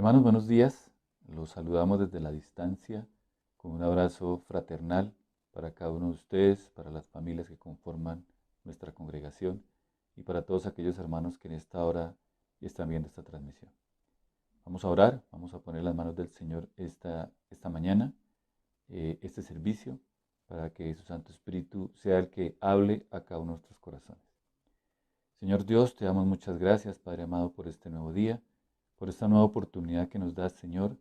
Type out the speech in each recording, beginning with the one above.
Hermanos, buenos días. Los saludamos desde la distancia con un abrazo fraternal para cada uno de ustedes, para las familias que conforman nuestra congregación y para todos aquellos hermanos que en esta hora están viendo esta transmisión. Vamos a orar, vamos a poner en las manos del Señor esta mañana, este servicio, para que su Santo Espíritu sea el que hable a cada uno de nuestros corazones. Señor Dios, te damos muchas gracias, Padre amado, por este nuevo día, por esta nueva oportunidad que nos das, Señor,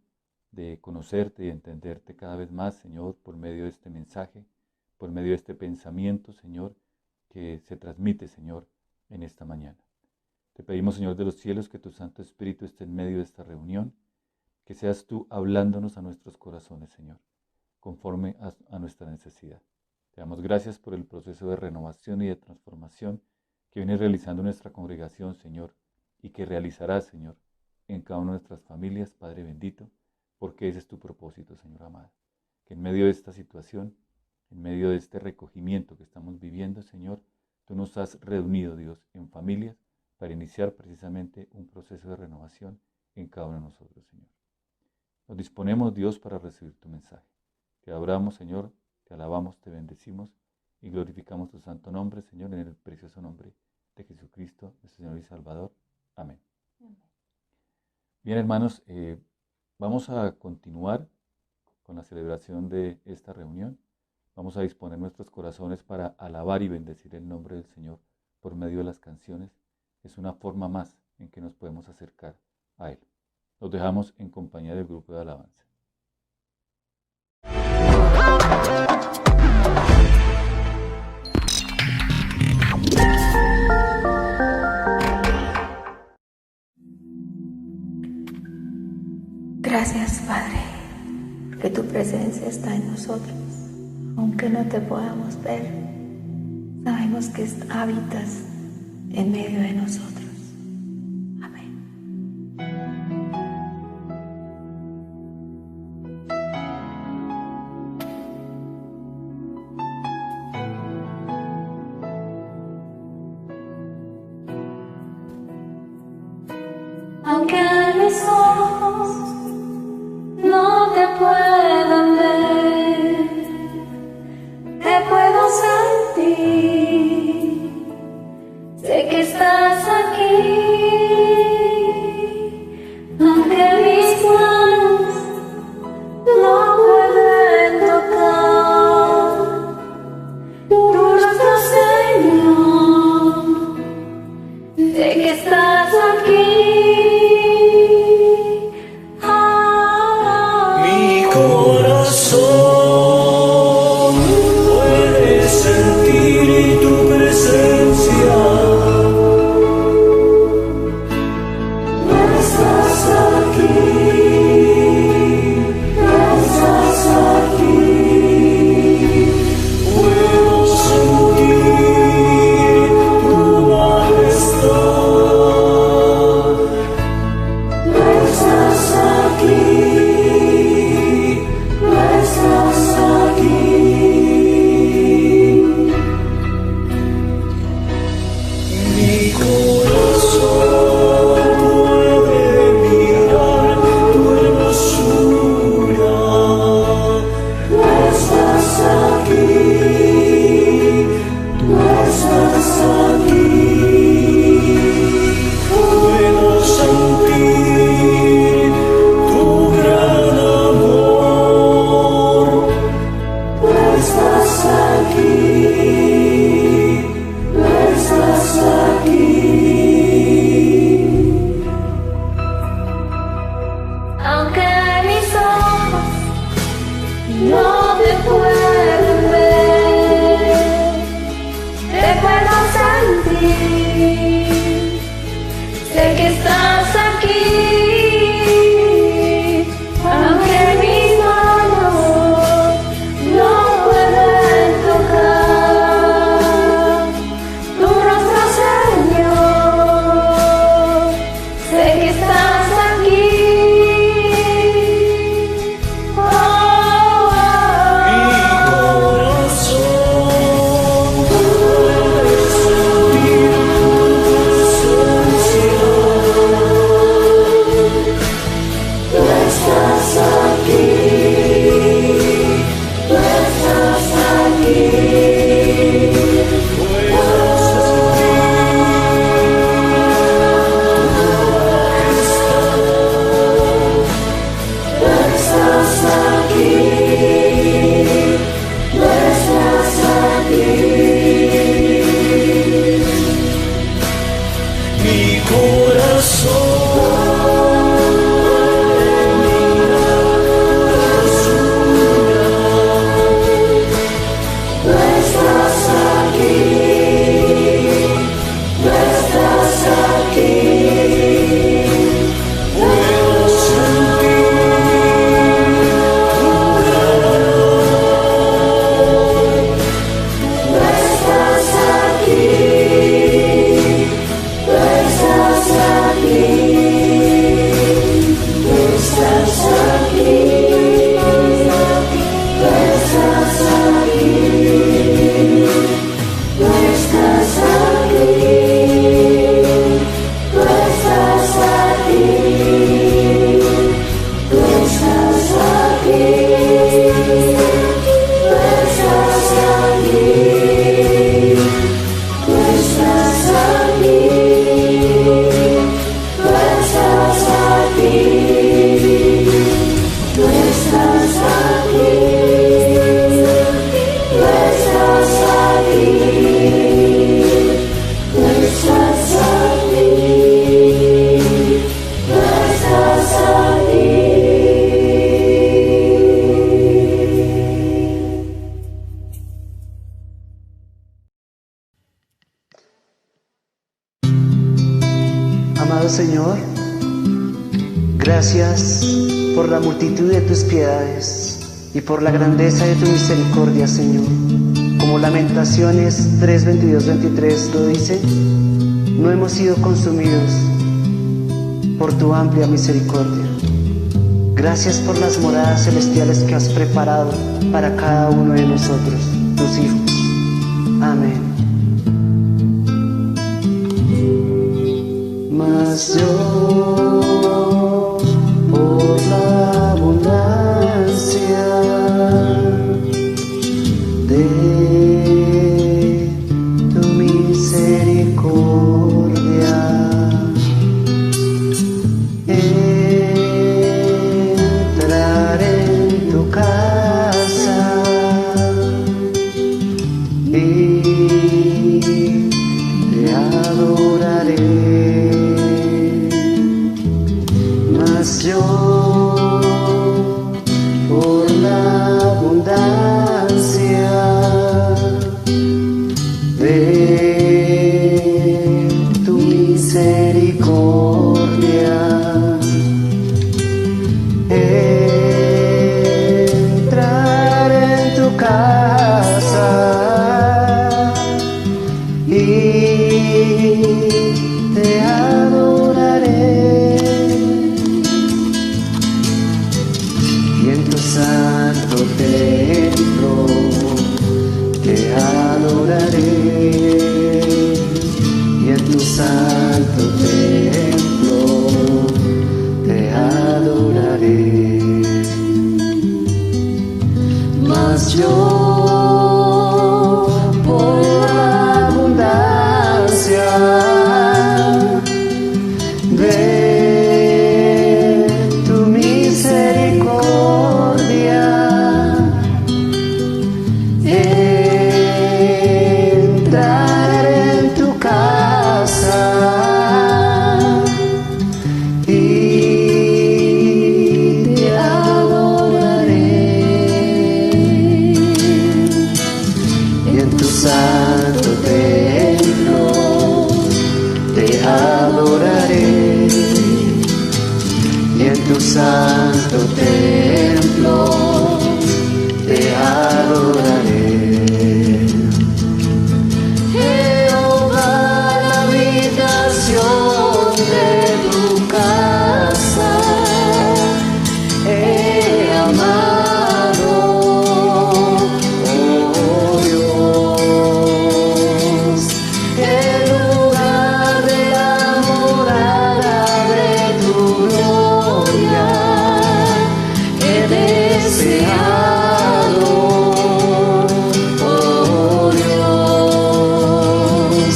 de conocerte y entenderte cada vez más, Señor, por medio de este mensaje, por medio de este pensamiento, Señor, que se transmite, Señor, en esta mañana. Te pedimos, Señor de los cielos, que tu Santo Espíritu esté en medio de esta reunión, que seas tú hablándonos a nuestros corazones, Señor, conforme a nuestra necesidad. Te damos gracias por el proceso de renovación y de transformación que viene realizando nuestra congregación, Señor, y que realizarás, Señor, en cada una de nuestras familias, Padre bendito, porque ese es tu propósito, Señor amado. Que en medio de esta situación, en medio de este recogimiento que estamos viviendo, Señor, tú nos has reunido, Dios, en familias para iniciar precisamente un proceso de renovación en cada uno de nosotros, Señor. Nos disponemos, Dios, para recibir tu mensaje. Te adoramos, Señor, te alabamos, te bendecimos y glorificamos tu santo nombre, Señor, en el precioso nombre de Jesucristo, nuestro Señor y Salvador. Amén. Bien, hermanos, vamos a continuar con la celebración de esta reunión. Vamos a disponer nuestros corazones para alabar y bendecir el nombre del Señor por medio de las canciones. Es una forma más en que nos podemos acercar a Él. Los dejamos en compañía del grupo de alabanza. Gracias, Padre, porque tu presencia está en nosotros. Aunque no te podamos ver, sabemos que habitas en medio de nosotros. Amén. Aunque mis ojos no te puedan ver, te puedo sentir, sé que estás aquí. Aunque mis manos no pueden tocar tu rostro, Señor, sé que estás aquí. Amado Señor, gracias por la multitud de tus piedades y por la grandeza de tu misericordia, Señor. Como Lamentaciones 3, 22, 23 lo dice, no hemos sido consumidos por tu amplia misericordia. Gracias por las moradas celestiales que has preparado para cada uno de nosotros, tus hijos. Amén. Mas yo, por la abundancia de tu misericordia, entraré en tu casa y te adoraré. Mas yo, por la abundancia de tu misericordia, entraré en tu casa y te adoraré. Y en tu santo templo te adoraré, y en tu santo templo te adoraré. Mas yo, por la abundancia de tu misericordia, entraré en tu casa y te adoraré. Y en tu santo templo te adoraré, y en tu santo templo te adoraré. Jehová, la habitación de tu casa he amado, oh Dios, el lugar de la morada de tu gloria he deseado, oh Dios.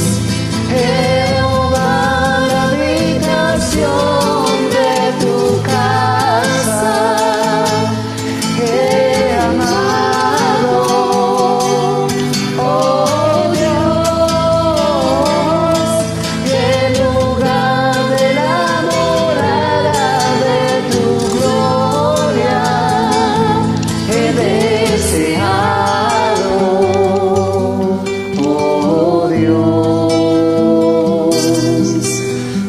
Jehová, la habitación de tu casa he amado, oh Dios, el lugar de la morada de tu gloria he deseado, oh Dios.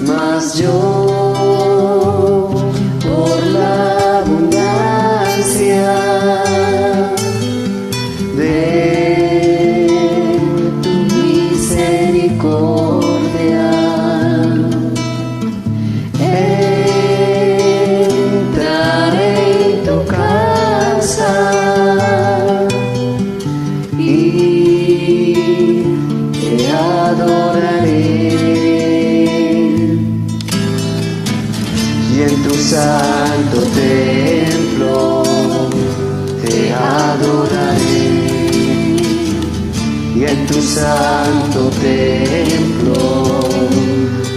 Mas yo, por la abundancia de tu misericordia, entraré en tu casa y te adoraré. Y en tu santo templo te adoraré, y en tu santo templo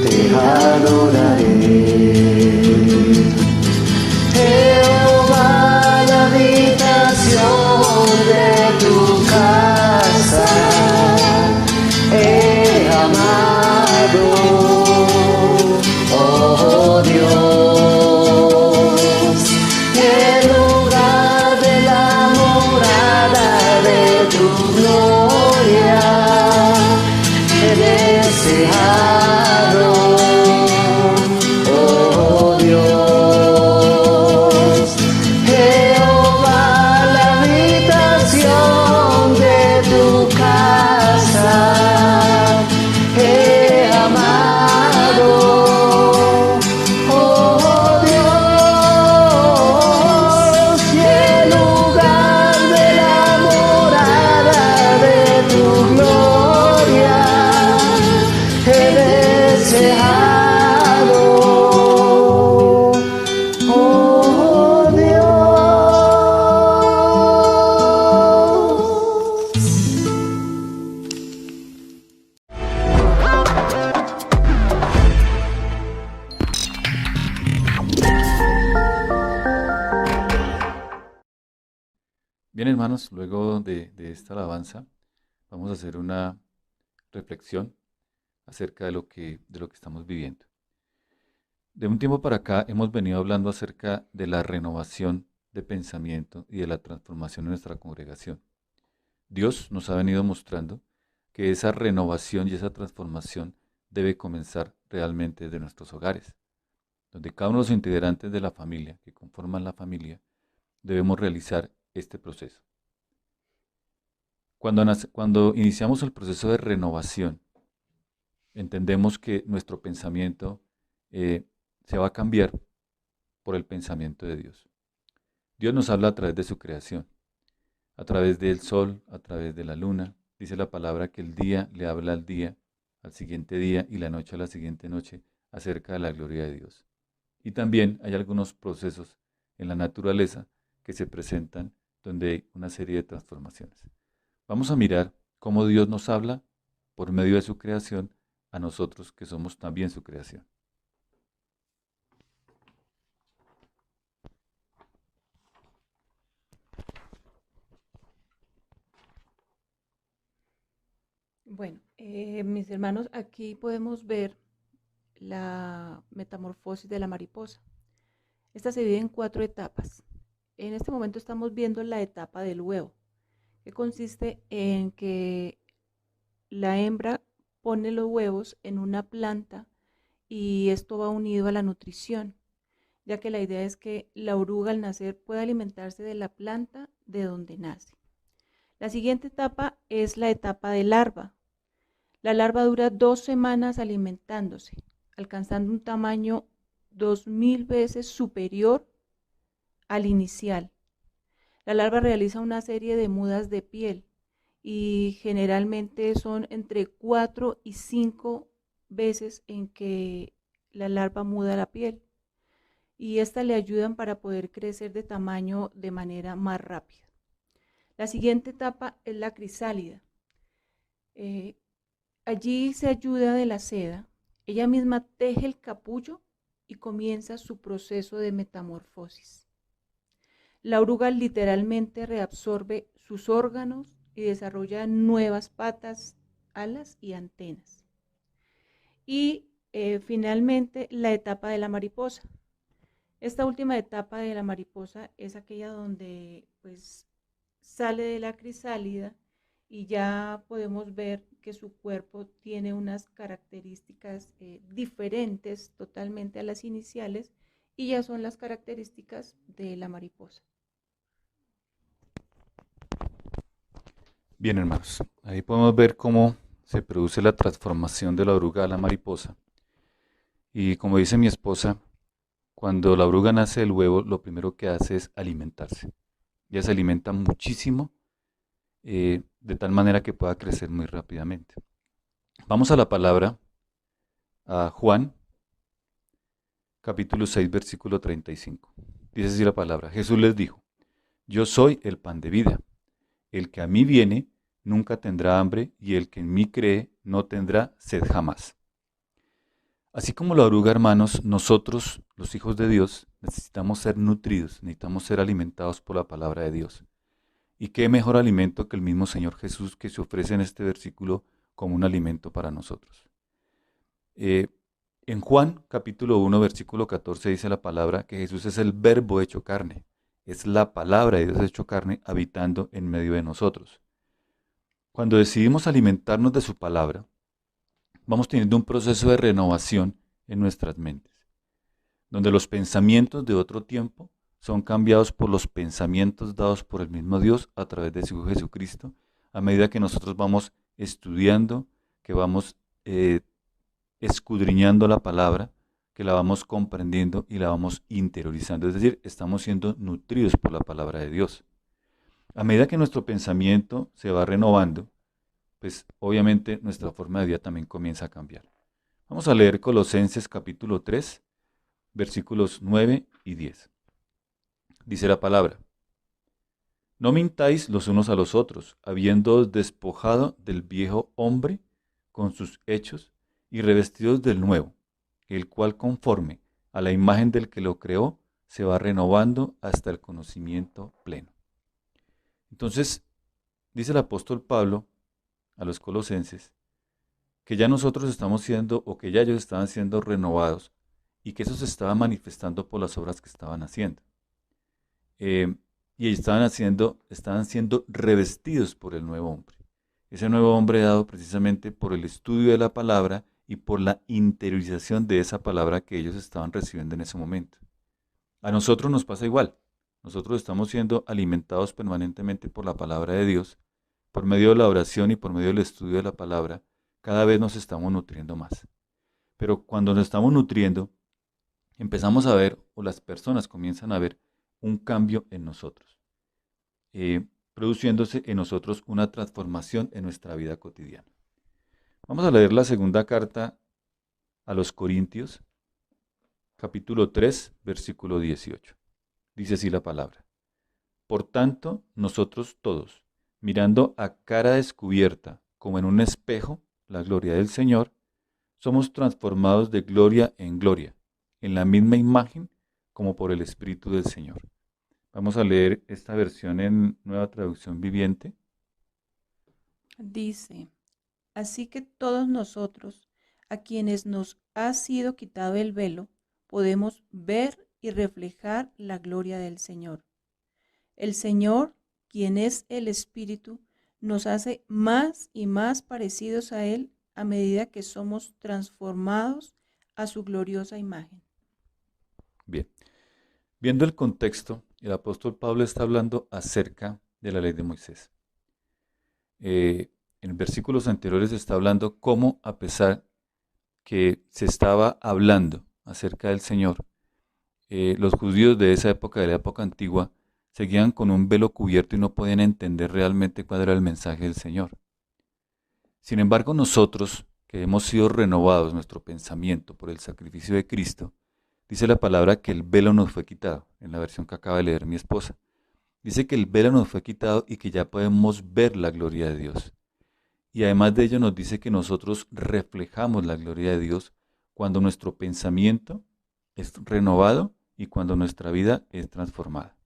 te adoraré. Jehová, la habitación de tu casa he amado, oh Dios, el lugar de la morada de tu gloria he deseado, Bien, hermanos, luego de esta alabanza vamos a hacer una reflexión acerca de lo que estamos viviendo. De un tiempo para acá hemos venido hablando acerca de la renovación de pensamiento y de la transformación en nuestra congregación. Dios nos ha venido mostrando que esa renovación y esa transformación debe comenzar realmente de nuestros hogares, donde cada uno de los integrantes de la familia, que conforman la familia, debemos realizar este proceso. Cuando iniciamos el proceso de renovación, entendemos que nuestro pensamiento se va a cambiar por el pensamiento de Dios. Dios nos habla a través de su creación, a través del sol, a través de la luna. Dice la palabra que el día le habla al día, al siguiente día, y la noche a la siguiente noche, acerca de la gloria de Dios. Y también hay algunos procesos en la naturaleza que se presentan donde hay una serie de transformaciones. Vamos a mirar cómo Dios nos habla por medio de su creación a nosotros que somos también su creación. Bueno, mis hermanos, aquí podemos ver la metamorfosis de la mariposa. Esta se divide en 4 etapas. En este momento estamos viendo la etapa del huevo, que consiste en que la hembra pone los huevos en una planta y esto va unido a la nutrición, ya que la idea es que la oruga al nacer pueda alimentarse de la planta de donde nace. La siguiente etapa es la etapa de larva. La larva dura 2 semanas alimentándose, alcanzando un tamaño 2000 veces superior al inicial. La larva realiza una serie de mudas de piel y generalmente son entre 4 y 5 veces en que la larva muda la piel y estas le ayudan para poder crecer de tamaño de manera más rápida. La siguiente etapa es la crisálida. Allí se ayuda de la seda, ella misma teje el capullo y comienza su proceso de metamorfosis. La oruga literalmente reabsorbe sus órganos y desarrolla nuevas patas, alas y antenas. Y finalmente la etapa de la mariposa. Esta última etapa de la mariposa es aquella donde pues sale de la crisálida y ya podemos ver que su cuerpo tiene unas características diferentes totalmente a las iniciales y ya son las características de la mariposa. Bien, hermanos, ahí podemos ver cómo se produce la transformación de la oruga a la mariposa. Y como dice mi esposa, cuando la oruga nace del huevo, lo primero que hace es alimentarse. Ella se alimenta muchísimo, de tal manera que pueda crecer muy rápidamente. Vamos a la palabra, a Juan, capítulo 6, versículo 35. Dice así la palabra: Jesús les dijo: yo soy el pan de vida. El que a mí viene nunca tendrá hambre, y el que en mí cree no tendrá sed jamás. Así como la oruga, hermanos, nosotros, los hijos de Dios, necesitamos ser nutridos, necesitamos ser alimentados por la palabra de Dios. ¿Y qué mejor alimento que el mismo Señor Jesús, que se ofrece en este versículo como un alimento para nosotros? En Juan capítulo 1, versículo 14 dice la palabra que Jesús es el verbo hecho carne. Es la palabra de Dios hecho carne habitando en medio de nosotros. Cuando decidimos alimentarnos de su palabra, vamos teniendo un proceso de renovación en nuestras mentes, donde los pensamientos de otro tiempo son cambiados por los pensamientos dados por el mismo Dios a través de su Hijo Jesucristo, a medida que nosotros vamos estudiando, que vamos escudriñando la palabra, que la vamos comprendiendo y la vamos interiorizando. Es decir, estamos siendo nutridos por la palabra de Dios. A medida que nuestro pensamiento se va renovando, pues obviamente nuestra forma de vida también comienza a cambiar. Vamos a leer Colosenses capítulo 3, versículos 9 y 10. Dice la palabra: no mintáis los unos a los otros, habiéndoos despojado del viejo hombre con sus hechos y revestidos del nuevo, el cual conforme a la imagen del que lo creó, se va renovando hasta el conocimiento pleno. Entonces, dice el apóstol Pablo a los colosenses que ya nosotros estamos siendo, o que ya ellos estaban siendo renovados, y que eso se estaba manifestando por las obras que estaban haciendo. Y estaban siendo revestidos por el nuevo hombre. Ese nuevo hombre dado precisamente por el estudio de la palabra y por la interiorización de esa palabra que ellos estaban recibiendo en ese momento. A nosotros nos pasa igual. Nosotros estamos siendo alimentados permanentemente por la palabra de Dios, por medio de la oración y por medio del estudio de la palabra. Cada vez nos estamos nutriendo más. Pero cuando nos estamos nutriendo, empezamos a ver, o las personas comienzan a ver, un cambio en nosotros, produciéndose en nosotros una transformación en nuestra vida cotidiana. Vamos a leer la segunda carta a los Corintios, capítulo 3, versículo 18. Dice así la palabra. Por tanto, nosotros todos, mirando a cara descubierta, como en un espejo, la gloria del Señor, somos transformados de gloria en gloria, en la misma imagen como por el Espíritu del Señor. Vamos a leer esta versión en Nueva Traducción Viviente. Dice, así que todos nosotros, a quienes nos ha sido quitado el velo, podemos ver y reflejar la gloria del Señor. El Señor, quien es el Espíritu, nos hace más y más parecidos a Él a medida que somos transformados a su gloriosa imagen. Bien, viendo el contexto, el apóstol Pablo está hablando acerca de la ley de Moisés. En versículos anteriores está hablando cómo, a pesar que se estaba hablando acerca del Señor, los judíos de esa época, de la época antigua, seguían con un velo cubierto y no podían entender realmente cuál era el mensaje del Señor. Sin embargo, nosotros, que hemos sido renovados nuestro pensamiento por el sacrificio de Cristo, dice la palabra que el velo nos fue quitado, en la versión que acaba de leer mi esposa. Dice que el velo nos fue quitado y que ya podemos ver la gloria de Dios. Y además de ello nos dice que nosotros reflejamos la gloria de Dios cuando nuestro pensamiento es renovado y cuando nuestra vida es transformada.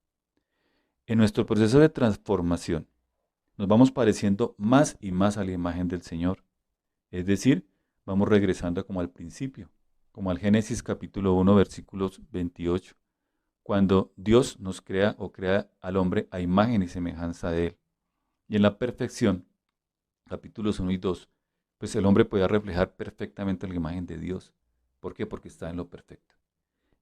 En nuestro proceso de transformación nos vamos pareciendo más y más a la imagen del Señor. Es decir, vamos regresando como al principio, como al Génesis capítulo 1, versículos 28, cuando Dios nos crea o crea al hombre a imagen y semejanza de Él. Y en la perfección, capítulos 1 y 2, pues el hombre podía reflejar perfectamente la imagen de Dios. ¿Por qué? Porque está en lo perfecto.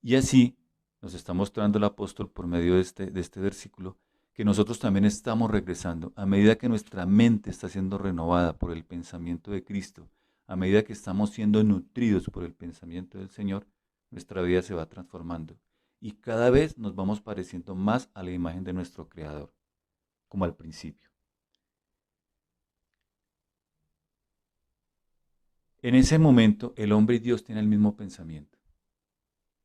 Y así nos está mostrando el apóstol por medio de este versículo que nosotros también estamos regresando a medida que nuestra mente está siendo renovada por el pensamiento de Cristo, a medida que estamos siendo nutridos por el pensamiento del Señor, nuestra vida se va transformando y cada vez nos vamos pareciendo más a la imagen de nuestro Creador, como al principio. En ese momento el hombre y Dios tienen el mismo pensamiento.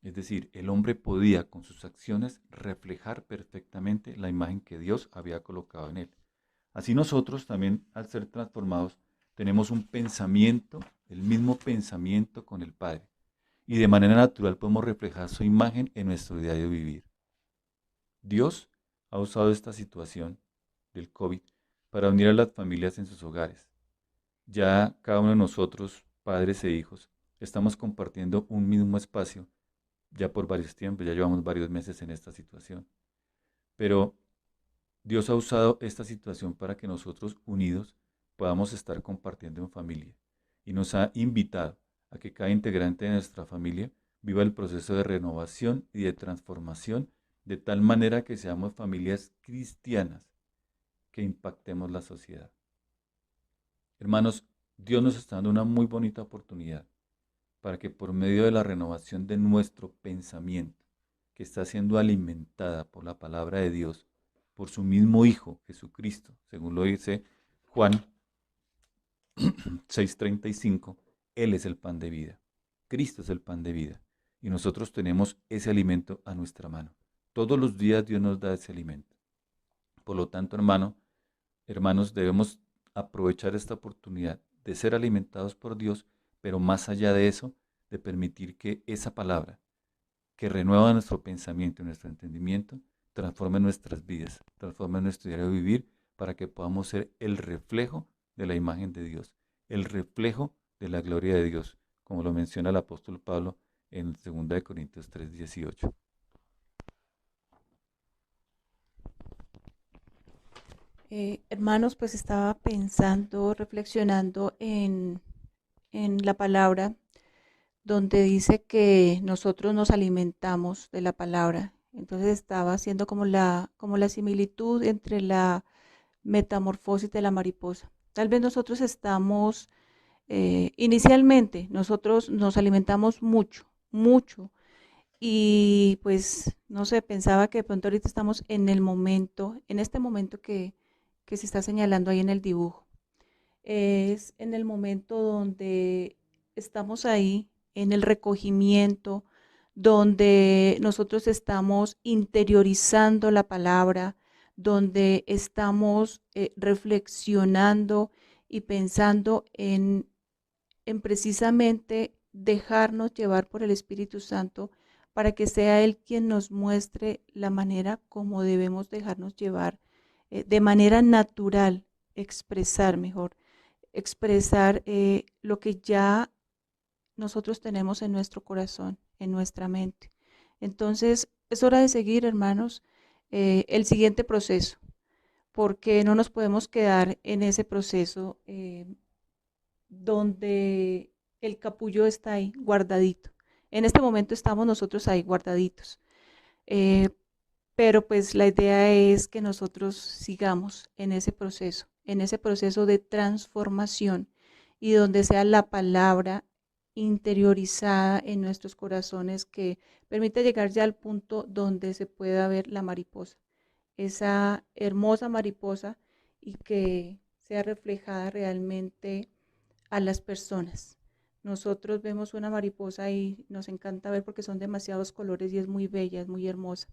Es decir, el hombre podía con sus acciones reflejar perfectamente la imagen que Dios había colocado en él. Así nosotros también, al ser transformados, tenemos un pensamiento, el mismo pensamiento con el Padre. Y de manera natural podemos reflejar su imagen en nuestro diario vivir. Dios ha usado esta situación del COVID para unir a las familias en sus hogares. Ya cada uno de nosotros, padres e hijos, estamos compartiendo un mismo espacio ya por varios tiempos, ya llevamos varios meses en esta situación. Pero Dios ha usado esta situación para que nosotros unidos podamos estar compartiendo en familia y nos ha invitado a que cada integrante de nuestra familia viva el proceso de renovación y de transformación de tal manera que seamos familias cristianas que impactemos la sociedad. Hermanos, Dios nos está dando una muy bonita oportunidad para que por medio de la renovación de nuestro pensamiento, que está siendo alimentada por la palabra de Dios, por su mismo Hijo, Jesucristo, según lo dice Juan 6:35, Él es el pan de vida. Cristo es el pan de vida. Y nosotros tenemos ese alimento a nuestra mano. Todos los días Dios nos da ese alimento. Por lo tanto, hermanos, debemos aprovechar esta oportunidad de ser alimentados por Dios, pero más allá de eso, de permitir que esa palabra que renueva nuestro pensamiento y nuestro entendimiento transforme nuestras vidas, transforme nuestro diario vivir para que podamos ser el reflejo de la imagen de Dios, el reflejo de la gloria de Dios, como lo menciona el apóstol Pablo en 2 Corintios 3:18. Hermanos, pues estaba pensando, reflexionando en la palabra donde dice que nosotros nos alimentamos de la palabra. Entonces estaba haciendo como la similitud entre la metamorfosis de la mariposa. Tal vez nosotros estamos, inicialmente, nosotros nos alimentamos mucho, mucho. Y pues, no sé, pensaba que de pronto ahorita estamos en el momento, en este momento que se está señalando ahí en el dibujo. Es en el momento donde estamos ahí, en el recogimiento, donde nosotros estamos interiorizando la palabra, donde estamos reflexionando y pensando en precisamente dejarnos llevar por el Espíritu Santo para que sea Él quien nos muestre la manera como debemos dejarnos llevar, de manera natural, expresar mejor, expresar lo que ya nosotros tenemos en nuestro corazón, en nuestra mente. Entonces, es hora de seguir, hermanos, el siguiente proceso, porque no nos podemos quedar en ese proceso donde el capullo está ahí guardadito. En este momento estamos nosotros ahí guardaditos. Eh, pero pues la idea es que nosotros sigamos en ese proceso de transformación y donde sea la palabra interiorizada en nuestros corazones que permite llegar ya al punto donde se pueda ver la mariposa, esa hermosa mariposa y que sea reflejada realmente a las personas. Nosotros vemos una mariposa y nos encanta ver porque son demasiados colores y es muy bella, es muy hermosa.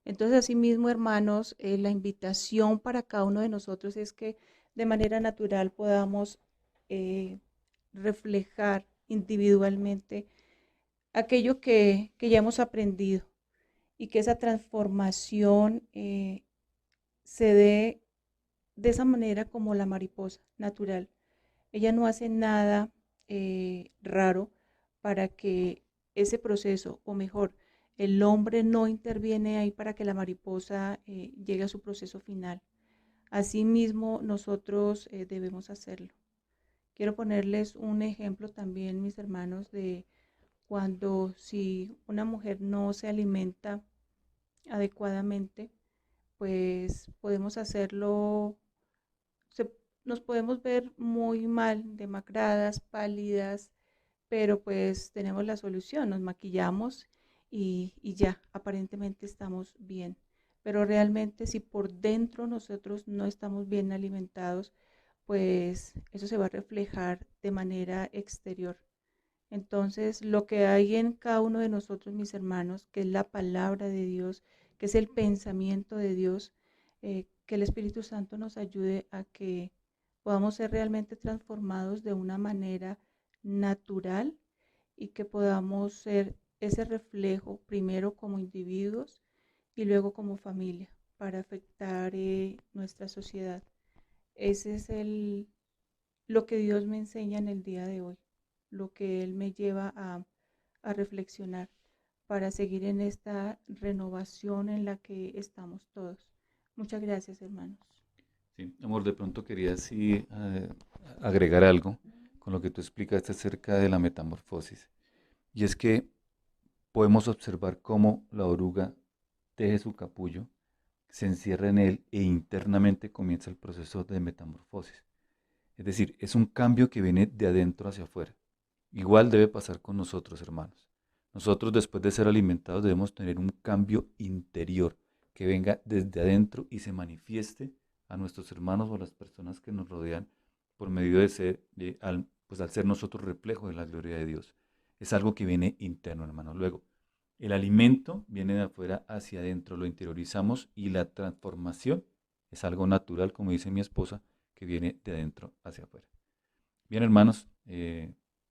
Entonces, asimismo, hermanos, la invitación para cada uno de nosotros es que de manera natural podamos eh, reflejar individualmente aquello que ya hemos aprendido y que esa transformación se dé de esa manera como la mariposa natural. Ella no hace nada raro para que ese proceso, o mejor, el hombre no interviene ahí para que la mariposa llegue a su proceso final. Asimismo, nosotros debemos hacerlo. Quiero ponerles un ejemplo también, mis hermanos, de cuando si una mujer no se alimenta adecuadamente, pues podemos hacerlo, se, nos podemos ver muy mal, demacradas, pálidas, pero pues tenemos la solución, nos maquillamos y ya, aparentemente estamos bien. Pero realmente si por dentro nosotros no estamos bien alimentados, pues eso se va a reflejar de manera exterior. Entonces, lo que hay en cada uno de nosotros, mis hermanos, que es la palabra de Dios, que es el pensamiento de Dios, que el Espíritu Santo nos ayude a que podamos ser realmente transformados de una manera natural y que podamos ser ese reflejo primero como individuos y luego como familia para afectar nuestra sociedad. Ese es lo que Dios me enseña en el día de hoy, lo que Él me lleva a reflexionar para seguir en esta renovación en la que estamos todos. Muchas gracias, hermanos. Sí, amor, de pronto quería sí, agregar algo con lo que tú explicaste acerca de la metamorfosis. Y es que podemos observar cómo la oruga teje su capullo, se encierra en él e internamente comienza el proceso de metamorfosis. Es decir, es un cambio que viene de adentro hacia afuera. Igual debe pasar con nosotros, hermanos. Nosotros, después de ser alimentados, debemos tener un cambio interior que venga desde adentro y se manifieste a nuestros hermanos o a las personas que nos rodean por medio de ser, pues al ser nosotros reflejo de la gloria de Dios. Es algo que viene interno, hermano. Luego, el alimento viene de afuera hacia adentro, lo interiorizamos y la transformación es algo natural, como dice mi esposa, que viene de adentro hacia afuera. Bien, hermanos,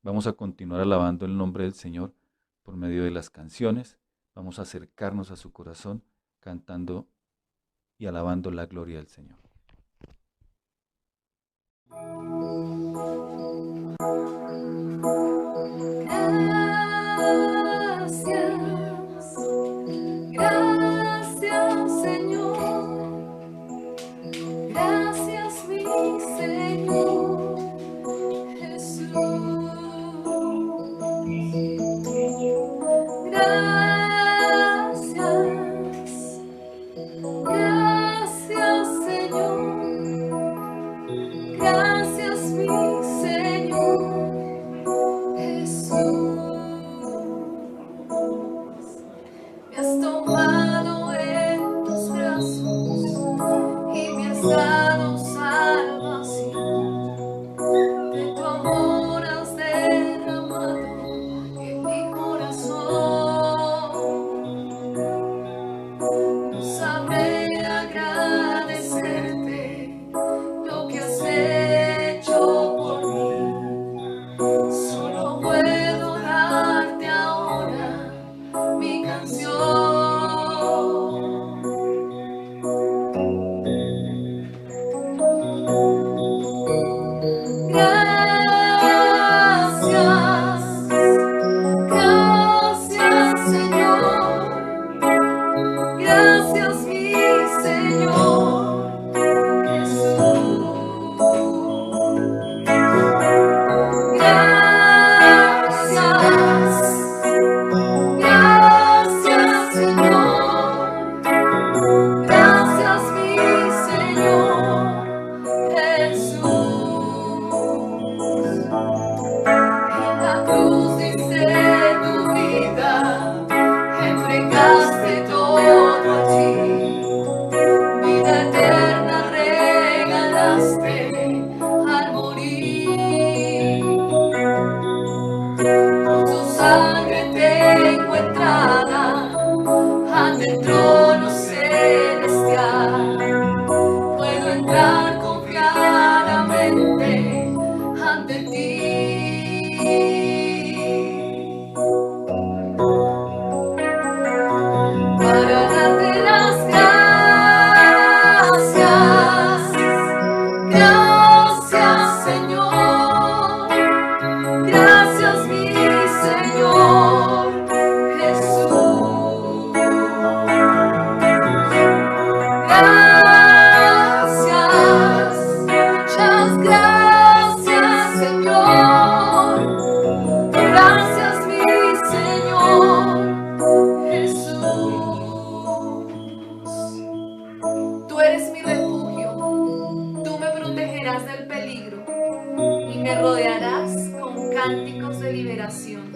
vamos a continuar alabando el nombre del Señor por medio de las canciones. Vamos a acercarnos a su corazón cantando y alabando la gloria del Señor. Gracias, Señor. Gracias, mi Señor Jesús. Gracias, Señor. Gracias, mi Señor Jesús. Me has tomado en tus brazos y me has dado salvación. De tu amor has derramado en mi corazón. No sabré agradecerte lo que has hecho por mí. Solo puedo darte ahora mi canción. Gracias, Señor. Gracias, mi Señor Jesús. Gracias, Señor. Gracias, mi Señor Jesús. En la cruz diste tu vida, entregaste todo allí. Vida eterna regalaste al morir. Con tu sangre tengo entrada ante el trono celestial. Puedo entrar confiadamente ante ti. Para darte las gracias. Gracias, Señor. Gracias, mi Señor Jesús. Gracias, muchas gracias, Señor. Gracias, mi Señor Jesús. Tú eres mi refugio, tú me protegerás del peligro y me rodearás con cánticos de liberación.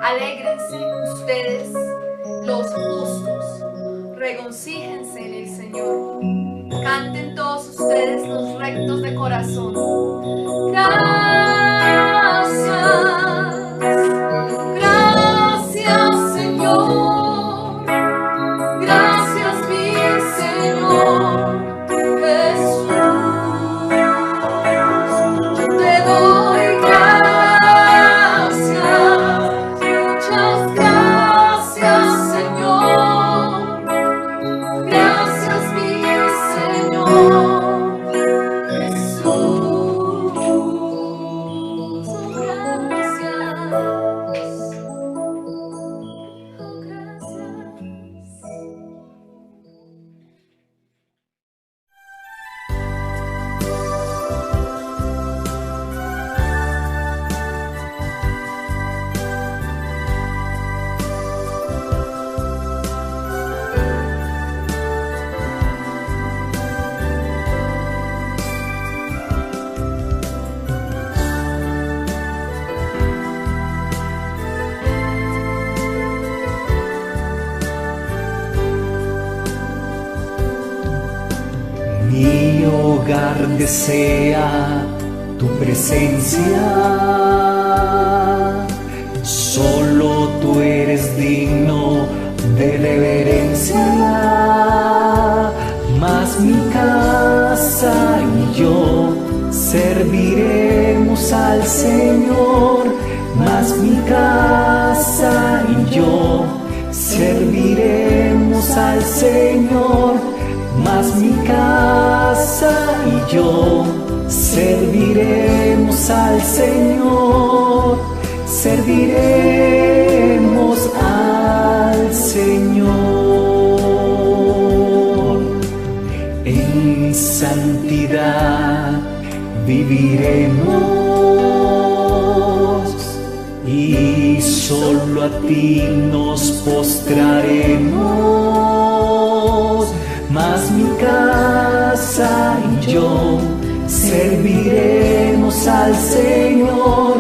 Alégrense ustedes, los justos, regocíjense en el Señor. Canten todos ustedes los rectos de corazón. Gracias, Señor. Gracias, mi Señor Jesús. Yo te doy gracias, muchas gracias, Señor. Gracias, mi Señor Jesús. Oh, gracias. Oh, gracias. Mi hogar desea tu presencia, solo tú eres digno de reverencia, mas mi casa y yo serviremos al Señor, mas mi casa y yo serviremos al Señor, mas mi casa y yo serviremos al Señor, serviremos al Señor. En santidad viviremos y solo a ti nos postraremos, mas mi casa y yo serviremos al Señor,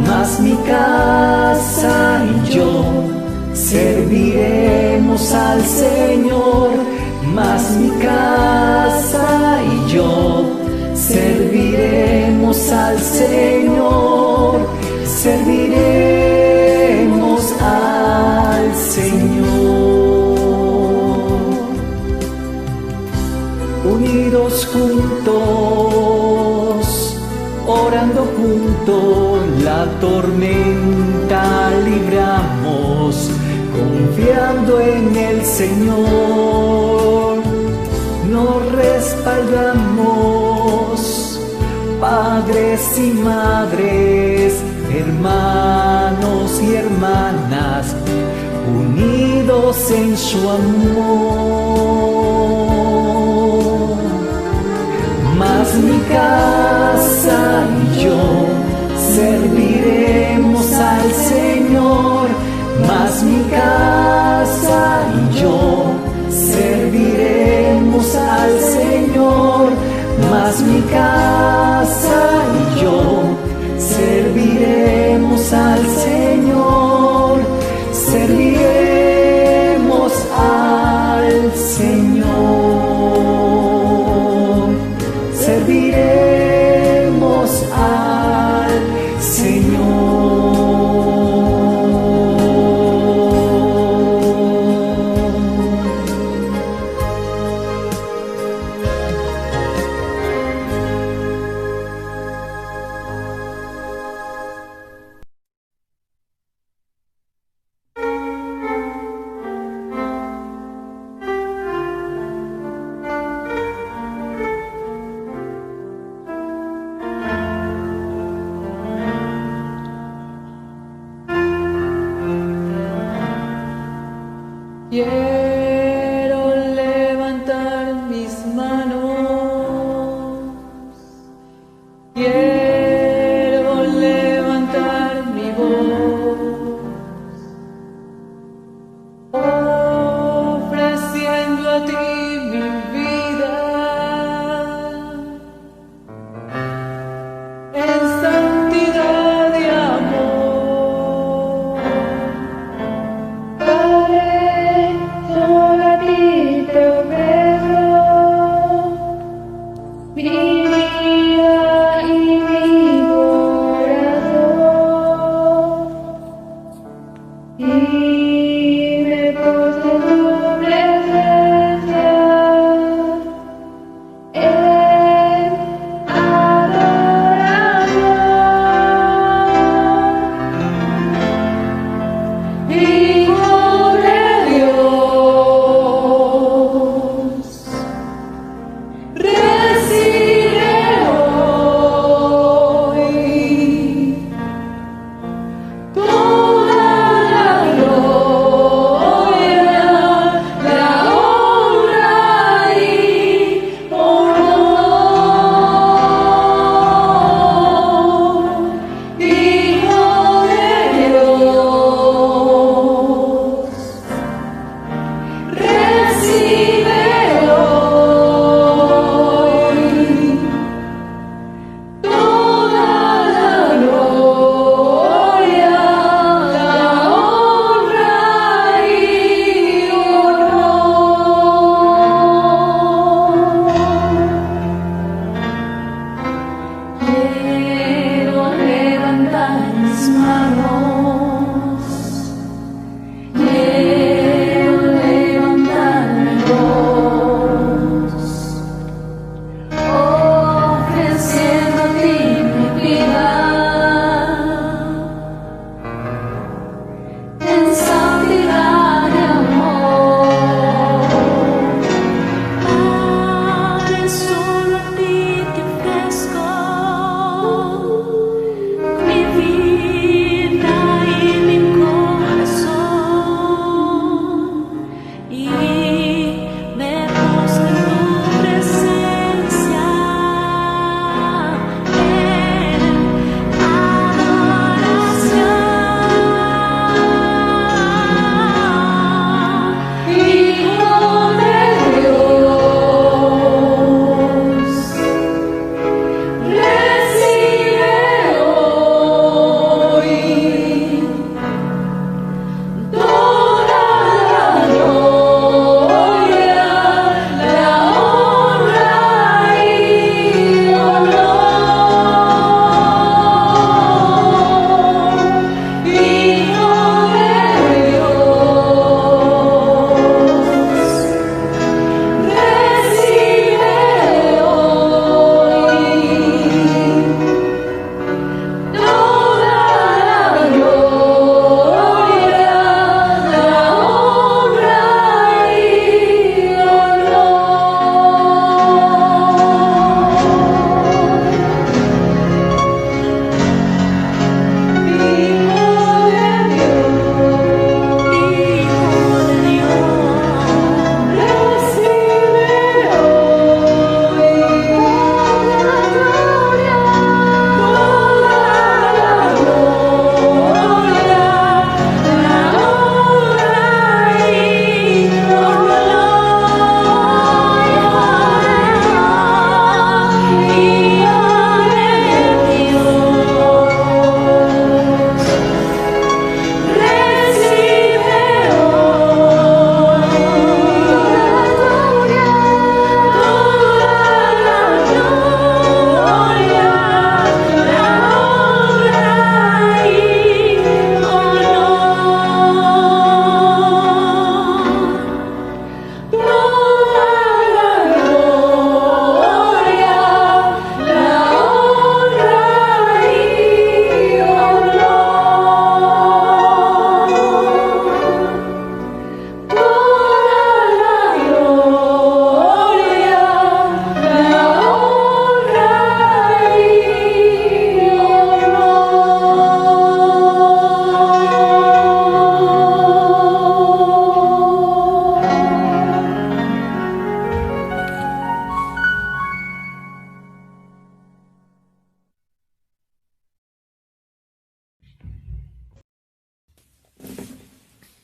mas mi casa y yo serviremos al Señor, mas mi casa y yo serviremos al Señor, serviremos al Señor. Unidos juntos, orando juntos, la tormenta libramos, confiando en el Señor. Nos respaldamos, padres y madres, hermanos y hermanas, unidos en su amor. Mas mi casa y yo serviremos al Señor, mas mi casa y yo serviremos al Señor, mas mi casa y yo serviremos al Señor, serviremos al Señor, serviremos al Señor. Quiero levantar mis manos, quiero levantar mi voz, ofreciendo a ti mi vida, en santidad y amor. Solo a ti te ofrezco mi vida y mi corazón.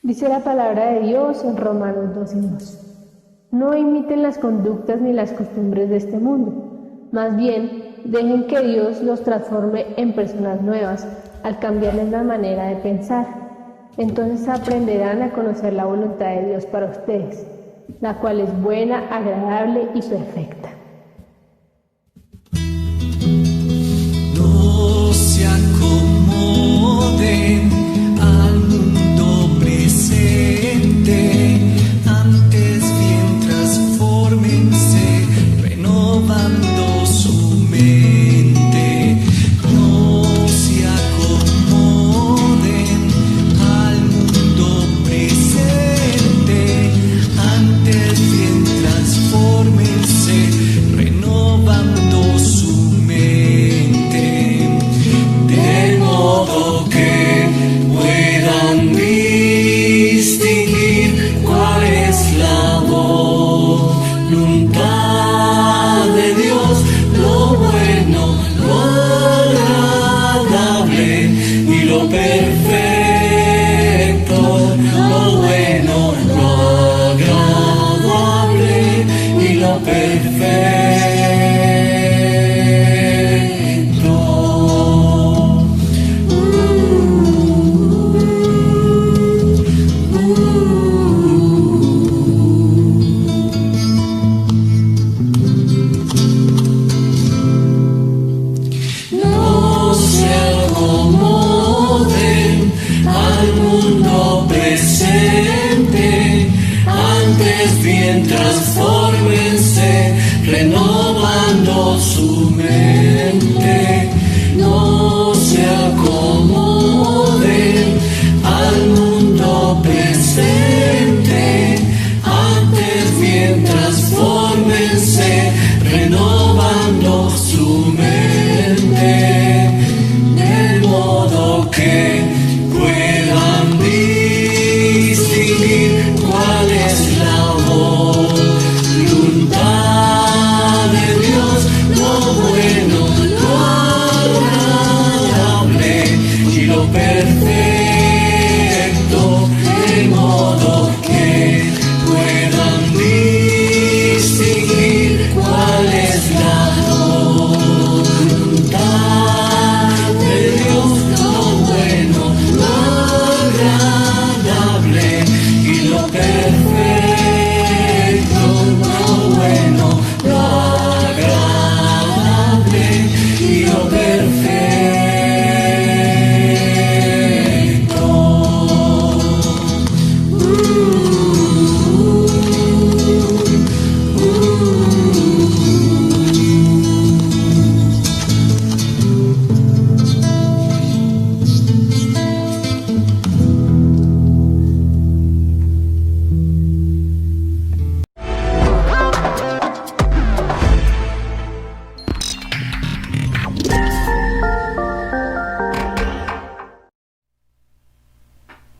Dice la palabra de Dios en Romanos 12:2. No imiten las conductas ni las costumbres de este mundo, más bien dejen que Dios los transforme en personas nuevas al cambiarles la manera de pensar. Entonces aprenderán a conocer la voluntad de Dios para ustedes, la cual es buena, agradable y perfecta. No se acomoden al mundo presente, antes bien transfórmense, renovando su mente. No se acomoden al mundo presente, antes bien transfórmense, renovando su mente, de modo que puedan distinguir cuál es la voluntad de Dios, lo bueno, lo agradable y lo perfecto, lo bueno, lo agradable y lo perfecto. No se acomoden al mundo presente, antes bien transfórmense, renovando su mente. No se acomoden al mundo presente, antes bien transfórmense, renovando su mente, de modo que puedan distinguir cuál es la voluntad de Dios, lo bueno, lo agradable y lo perfecto, de modo que puedan distinguir cuál es la voluntad de Dios, lo bueno, lo agradable y lo perfecto, lo bueno, lo agradable y lo perfecto.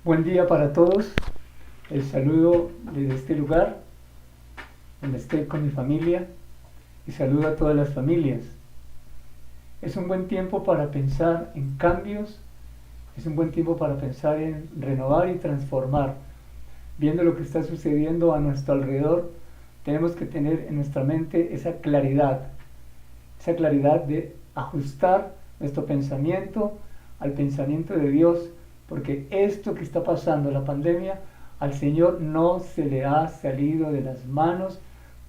Buen día para todos. El saludo desde este lugar, donde estoy con mi familia, y saludo a todas las familias. Es un buen tiempo para pensar en cambios, es un buen tiempo para pensar en renovar y transformar. Viendo lo que está sucediendo a nuestro alrededor, tenemos que tener en nuestra mente esa claridad de ajustar nuestro pensamiento al pensamiento de Dios, porque esto que está pasando, la pandemia, al Señor no se le ha salido de las manos,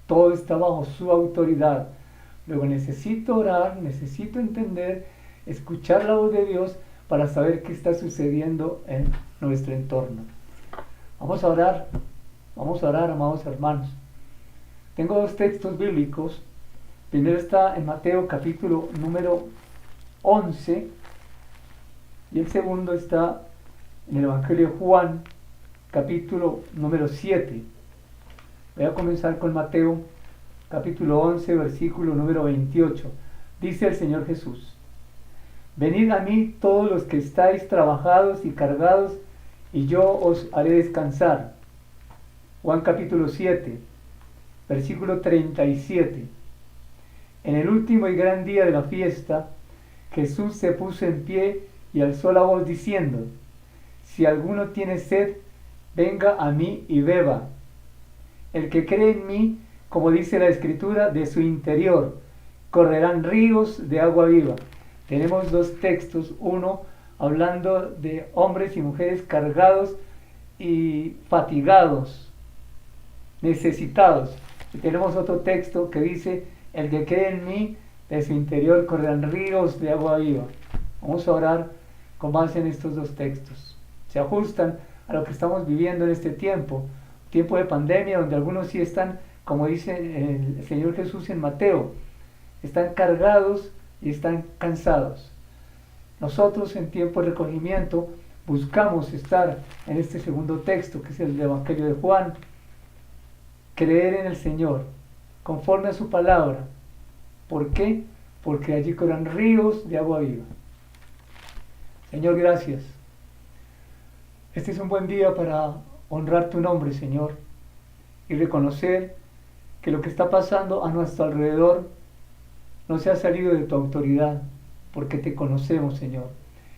todo está bajo su autoridad. Luego necesito orar, necesito entender, escuchar la voz de Dios para saber qué está sucediendo en nuestro entorno. Vamos a orar, amados hermanos. Tengo dos textos bíblicos. Primero está en Mateo capítulo número 11 y el segundo está en el Evangelio de Juan capítulo número 7. Voy a comenzar con Mateo capítulo 11 versículo número 28. Dice el Señor Jesús: venid a mí todos los que estáis trabajados y cargados, y yo os haré descansar. Juan capítulo 7 versículo 37. En el último y gran día de la fiesta, Jesús se puso en pie y alzó la voz diciendo: si alguno tiene sed, venga a mí y beba. El que cree en mí, como dice la Escritura, de su interior correrán ríos de agua viva. Tenemos dos textos, uno hablando de hombres y mujeres cargados y fatigados, necesitados. Y tenemos otro texto que dice, el que cree en mí, de su interior correrán ríos de agua viva. Vamos a orar con base en estos dos textos. Se ajustan a lo que estamos viviendo en este tiempo de pandemia, donde algunos sí están, como dice el Señor Jesús en Mateo, están cargados y están cansados. Nosotros en tiempo de recogimiento buscamos estar en este segundo texto, que es el Evangelio de Juan, creer en el Señor, conforme a su palabra. ¿Por qué? Porque allí corren ríos de agua viva. Señor, gracias. Este es un buen día para honrar tu nombre, Señor, y reconocer que lo que está pasando a nuestro alrededor no se ha salido de tu autoridad, porque te conocemos, Señor.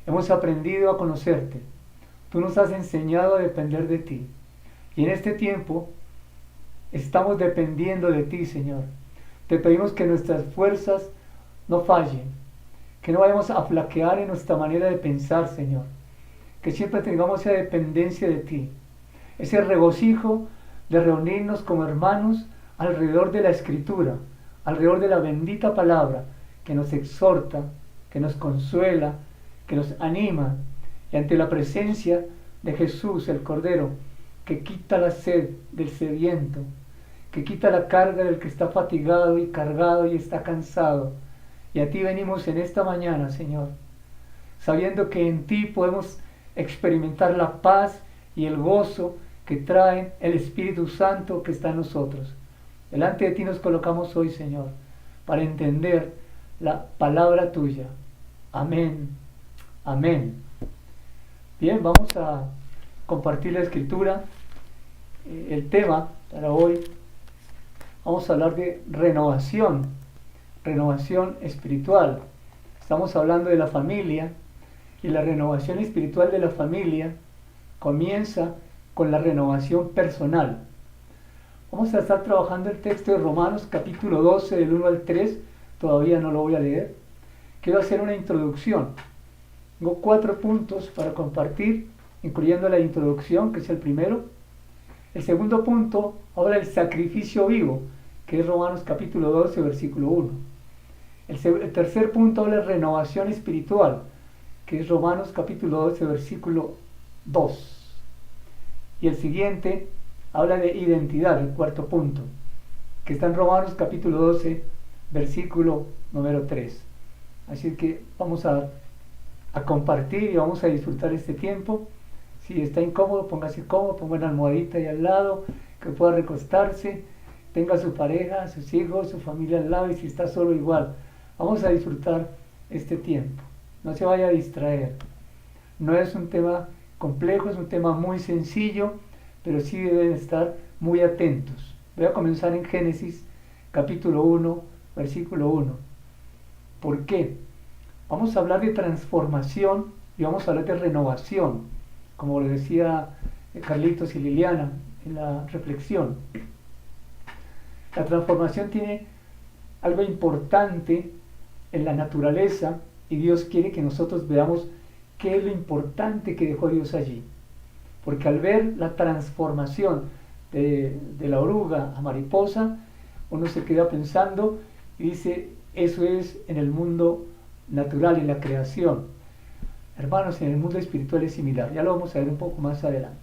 Hemos aprendido a conocerte. Tú nos has enseñado a depender de ti. Y en este tiempo estamos dependiendo de ti, Señor. Te pedimos que nuestras fuerzas no fallen, que no vayamos a flaquear en nuestra manera de pensar, Señor. Que siempre tengamos esa dependencia de ti, ese regocijo de reunirnos como hermanos alrededor de la Escritura, alrededor de la bendita palabra que nos exhorta, que nos consuela, que nos anima, y ante la presencia de Jesús, el Cordero, que quita la sed del sediento, que quita la carga del que está fatigado y cargado y está cansado. Y a ti venimos en esta mañana, Señor, sabiendo que en ti podemos experimentar la paz y el gozo que trae el Espíritu Santo que está en nosotros. Delante de ti nos colocamos hoy, Señor, para entender la palabra tuya. Amén. Amén. Bien, vamos a compartir la Escritura. El tema para hoy, vamos a hablar de renovación espiritual. Estamos hablando de la familia, y la renovación espiritual de la familia comienza con la renovación personal. Vamos a estar trabajando el texto de Romanos capítulo 12 del 1 al 3, todavía no lo voy a leer. Quiero hacer una introducción. Tengo 4 puntos para compartir, incluyendo la introducción, que es el primero. El segundo punto habla del sacrificio vivo, que es Romanos capítulo 12, versículo 1. El tercer punto habla de renovación espiritual, que es Romanos capítulo 12, versículo 2. Y el siguiente habla de identidad, el cuarto punto, que está en Romanos capítulo 12, versículo número 3. Así que vamos a compartir y vamos a disfrutar este tiempo. Si está incómodo, póngase cómodo, ponga una almohadita ahí al lado, que pueda recostarse, tenga a su pareja, sus hijos, su familia al lado, y si está solo igual. Vamos a disfrutar este tiempo. No se vaya a distraer. No es un tema complejo, es un tema muy sencillo, pero sí deben estar muy atentos. Voy a comenzar en Génesis capítulo 1, versículo 1. ¿Por qué? Vamos a hablar de transformación y vamos a hablar de renovación, como lo decía Carlitos y Liliana en la reflexión. La transformación tiene algo importante en la naturaleza, y Dios quiere que nosotros veamos qué es lo importante que dejó Dios allí. Porque al ver la transformación de la oruga a mariposa, uno se queda pensando y dice, eso es en el mundo natural, en la creación. Hermanos, en el mundo espiritual es similar. Ya lo vamos a ver un poco más adelante.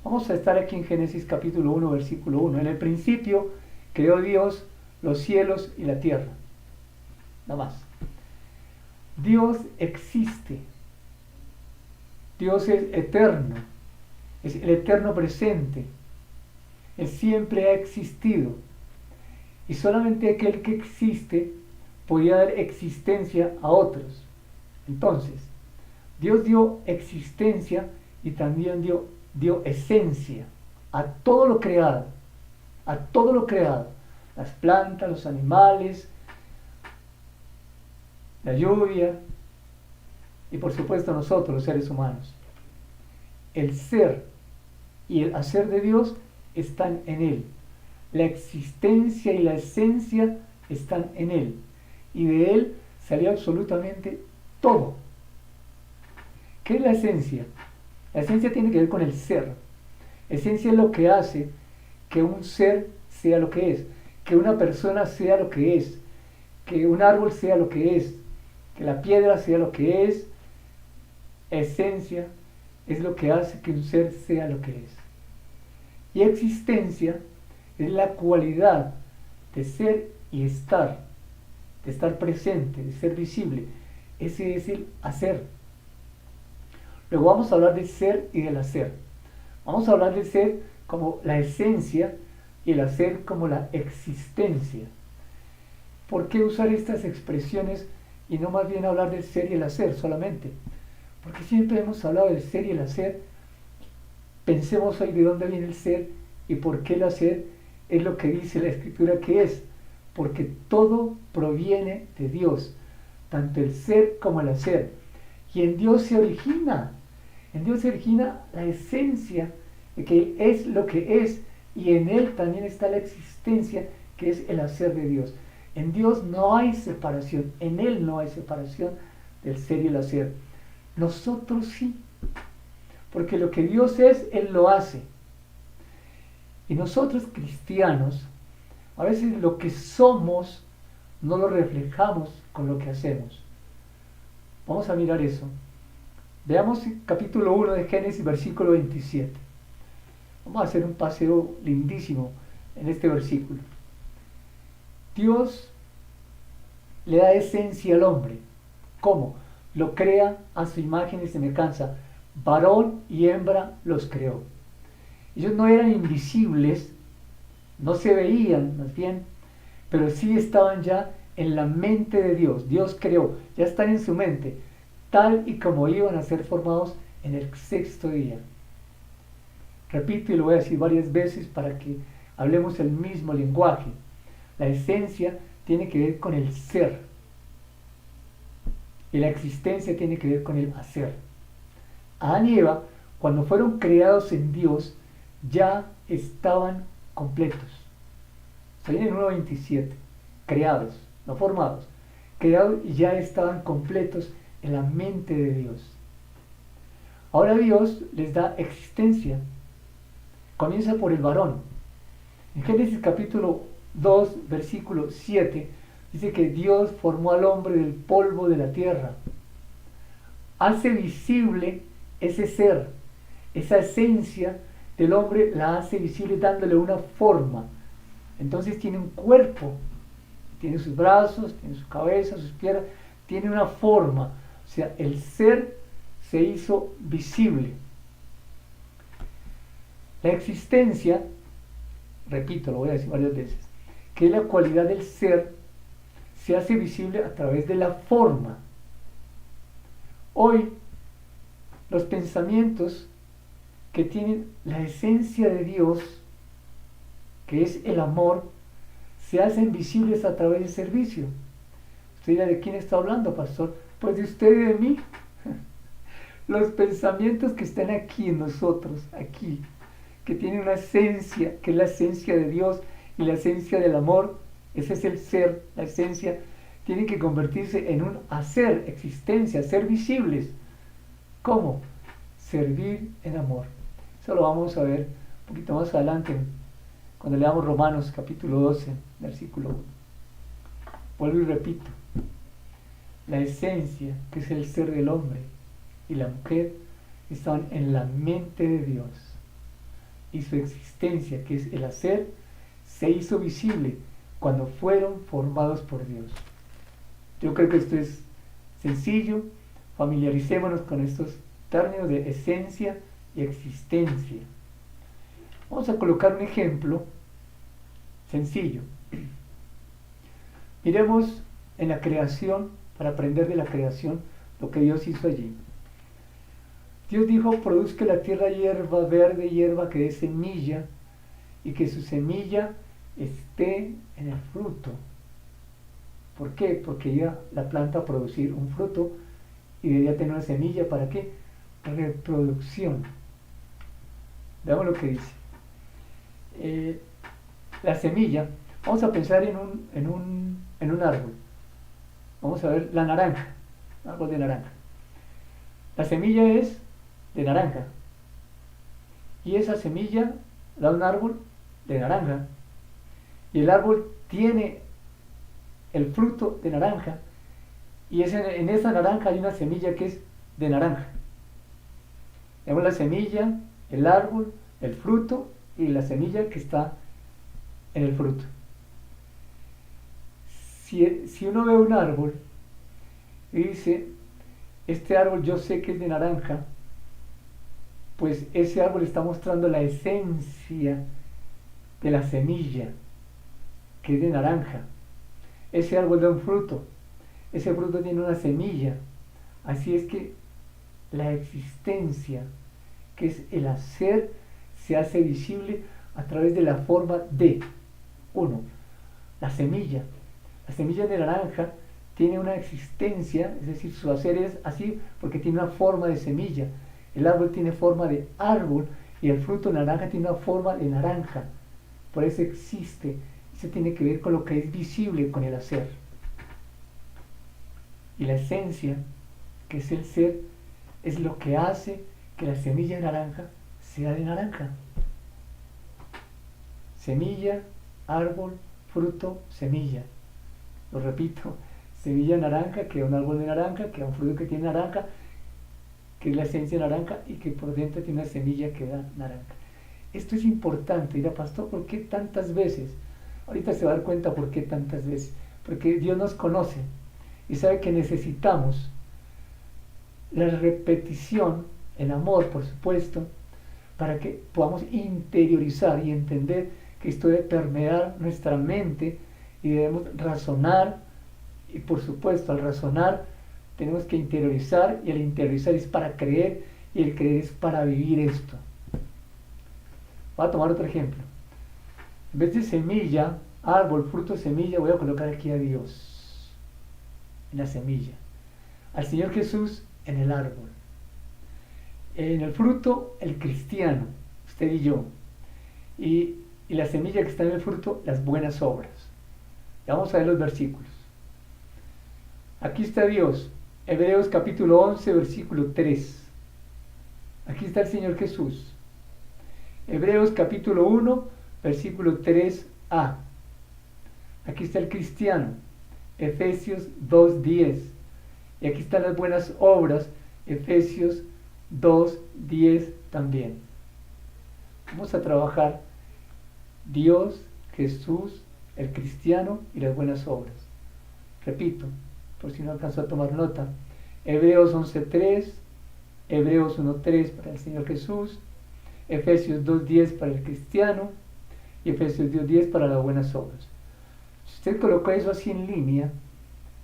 Vamos a estar aquí en Génesis capítulo 1, versículo 1. En el principio creó Dios los cielos y la tierra. Nada más. Dios existe. Dios es eterno. Es el eterno presente. Él siempre ha existido. Y solamente aquel que existe podía dar existencia a otros. Entonces, Dios dio existencia y también dio esencia a todo lo creado. A todo lo creado. Las plantas, los animales, la lluvia y por supuesto nosotros, los seres humanos. El ser y el hacer de Dios están en Él. La existencia y la esencia están en Él. Y de Él salió absolutamente todo. ¿Qué es la esencia? La esencia tiene que ver con el ser. Esencia es lo que hace que un ser sea lo que es, que una persona sea lo que es, que un árbol sea lo que es, que la piedra sea lo que es. Esencia es lo que hace que un ser sea lo que es. Y existencia es la cualidad de ser y estar, de estar presente, de ser visible. Ese es el hacer. Luego vamos a hablar del ser y del hacer. Vamos a hablar del ser como la esencia y el hacer como la existencia. ¿Por qué usar estas expresiones y no más bien hablar del ser y el hacer solamente? Porque siempre hemos hablado del ser y el hacer. Pensemos hoy de dónde viene el ser y por qué el hacer es lo que dice la Escritura que es. Porque todo proviene de Dios, tanto el ser como el hacer. Y en Dios se origina la esencia de que es lo que es, y en Él también está la existencia, que es el hacer de Dios. En Dios no hay separación, en Él no hay separación del ser y el hacer. Nosotros sí, porque lo que Dios es, Él lo hace. Y nosotros cristianos, a veces lo que somos no lo reflejamos con lo que hacemos. Vamos a mirar eso. Veamos el capítulo 1 de Génesis, versículo 27. Vamos a hacer un paseo lindísimo en este versículo. Dios le da esencia al hombre. ¿Cómo? Lo crea a su imagen y semejanza. Varón y hembra los creó. Ellos no eran invisibles, no se veían más bien, pero sí estaban ya en la mente de Dios. Dios creó, ya están en su mente, tal y como iban a ser formados en el sexto día. Repito y lo voy a decir varias veces para que hablemos el mismo lenguaje. La esencia tiene que ver con el ser y la existencia tiene que ver con el hacer. Adán y Eva, cuando fueron creados en Dios, ya estaban completos. Estoy en el 1.27, creados, no formados, creados y ya estaban completos en la mente de Dios. Ahora Dios les da existencia. Comienza por el varón. En Génesis capítulo 2, versículo 7, dice que Dios formó al hombre del polvo de la tierra. Hace visible ese ser, esa esencia del hombre la hace visible dándole una forma. Entonces tiene un cuerpo, tiene sus brazos, tiene su cabeza, sus piernas, tiene una forma. O sea, el ser se hizo visible. La existencia, repito, lo voy a decir varias veces, que es la cualidad del ser, se hace visible a través de la forma. Hoy, los pensamientos que tienen la esencia de Dios, que es el amor, se hacen visibles a través del servicio. Usted dirá, ¿de quién está hablando, pastor? Pues de usted y de mí. Los pensamientos que están aquí en nosotros, aquí, que tienen una esencia, que es la esencia de Dios y la esencia del amor, ese es el ser, la esencia, tienen que convertirse en un hacer, existencia, ser visibles. ¿Cómo? Servir en amor. Eso lo vamos a ver un poquito más adelante, cuando leamos Romanos capítulo 12, versículo 1. Vuelvo y repito, la esencia, que es el ser del hombre y la mujer, están en la mente de Dios. Y su existencia, que es el hacer, se hizo visible cuando fueron formados por Dios. Yo creo que esto es sencillo. Familiaricémonos con estos términos de esencia y existencia. Vamos a colocar un ejemplo sencillo. Miremos en la creación, para aprender de la creación, lo que Dios hizo allí. Dios dijo, produzca la tierra hierba verde, hierba que dé semilla, y que su semilla esté en el fruto. ¿Por qué? Porque iba la planta a producir un fruto y debía tener una semilla. ¿Para qué? Reproducción. Veamos lo que dice. La semilla, vamos a pensar en un árbol. Vamos a ver la naranja, árbol de naranja. La semilla es de naranja. Y esa semilla da un árbol de naranja. Y el árbol tiene el fruto de naranja. Y en esa naranja hay una semilla que es de naranja. Tenemos la semilla, el árbol, el fruto y la semilla que está en el fruto. Si uno ve un árbol y dice, este árbol yo sé que es de naranja, pues ese árbol está mostrando la esencia de la semilla, que es de naranja. Ese árbol da un fruto, ese fruto tiene una semilla. Así es que la existencia, que es el hacer, se hace visible a través de la forma de uno. La semilla de naranja tiene una existencia, es decir, su hacer es así porque tiene una forma de semilla. El árbol tiene forma de árbol y el fruto naranja tiene una forma de naranja. Por eso existe. Eso tiene que ver con lo que es visible, con el hacer. Y la esencia, que es el ser, es lo que hace que la semilla de naranja sea de naranja. Semilla, árbol, fruto, semilla. Lo repito, semilla naranja, que es un árbol de naranja, que es un fruto que tiene naranja, que es la esencia naranja y que por dentro tiene una semilla que da naranja. Esto es importante. Dirá, pastor, ¿por qué tantas veces? Ahorita se va a dar cuenta por qué tantas veces. Porque Dios nos conoce y sabe que necesitamos la repetición, en amor, por supuesto, para que podamos interiorizar y entender que esto debe permear nuestra mente y debemos razonar. Y por supuesto, al razonar tenemos que interiorizar, y el interiorizar es para creer y el creer es para vivir esto. Voy a tomar otro ejemplo. En vez de semilla, árbol, fruto, semilla, voy a colocar aquí a Dios en la semilla, al Señor Jesús en el árbol, en el fruto el cristiano, usted y yo, y la semilla que está en el fruto, las buenas obras. Ya vamos a ver los versículos. Aquí está Dios, Hebreos capítulo 11, versículo 3. Aquí está el Señor Jesús. Hebreos capítulo 1, versículo 3a. Aquí está el cristiano, Efesios 2:10. Y aquí están las buenas obras, Efesios 2:10 también. Vamos a trabajar Dios, Jesús, el cristiano y las buenas obras. Repito, por si no alcanzó a tomar nota. Hebreos 11:3, Hebreos 1:3 para el Señor Jesús, Efesios 2:10 para el cristiano y Efesios 2:10 para las buenas obras. Si usted coloca eso así en línea,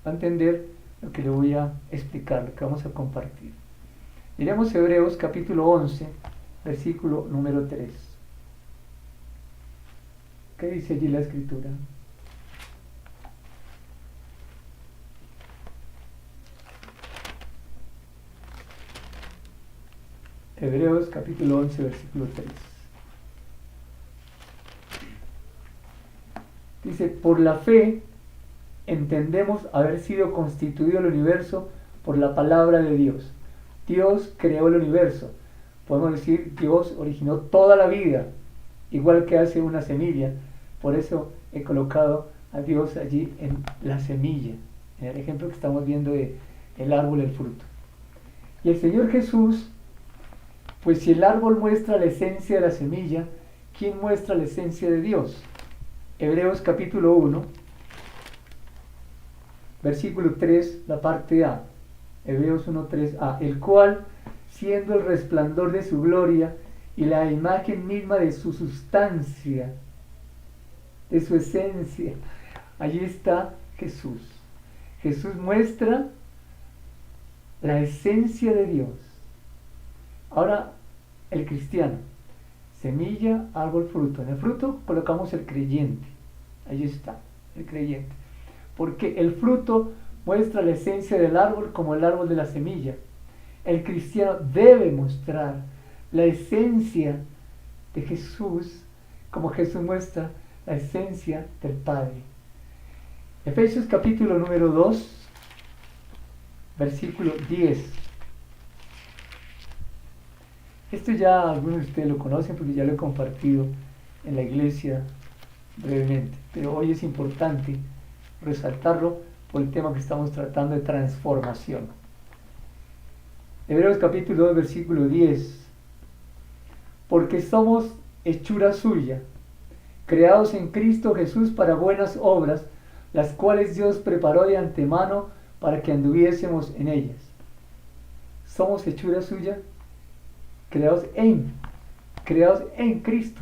va a entender lo que le voy a explicar, lo que vamos a compartir. Miremos Hebreos capítulo 11, versículo número 3. ¿Qué dice allí la escritura? Hebreos capítulo 11, versículo 3. Dice, por la fe entendemos haber sido constituido el universo por la palabra de Dios. Dios creó el universo. Podemos decir, Dios originó toda la vida, igual que hace una semilla. Por eso he colocado a Dios allí en la semilla, en el ejemplo que estamos viendo de el árbol, el fruto. Y el Señor Jesús, pues si el árbol muestra la esencia de la semilla, ¿quién muestra la esencia de Dios? Hebreos capítulo 1, versículo 3, la parte A. Hebreos 1, 3a. El cual, siendo el resplandor de su gloria y la imagen misma de su sustancia, de su esencia, allí está Jesús. Jesús muestra la esencia de Dios. Ahora, el cristiano, semilla, árbol, fruto. En el fruto colocamos el creyente. Allí está, el creyente. Porque el fruto muestra la esencia del árbol como el árbol de la semilla. El cristiano debe mostrar la esencia de Jesús, como Jesús muestra la esencia del Padre. Efesios capítulo número 2, versículo 10. Esto ya algunos de ustedes lo conocen porque ya lo he compartido en la iglesia brevemente, pero hoy es importante resaltarlo por el tema que estamos tratando de transformación. Hebreos capítulo 2, versículo 10. Porque somos hechura suya, creados en Cristo Jesús para buenas obras, las cuales Dios preparó de antemano para que anduviésemos en ellas. Somos hechura suya, creados en Cristo.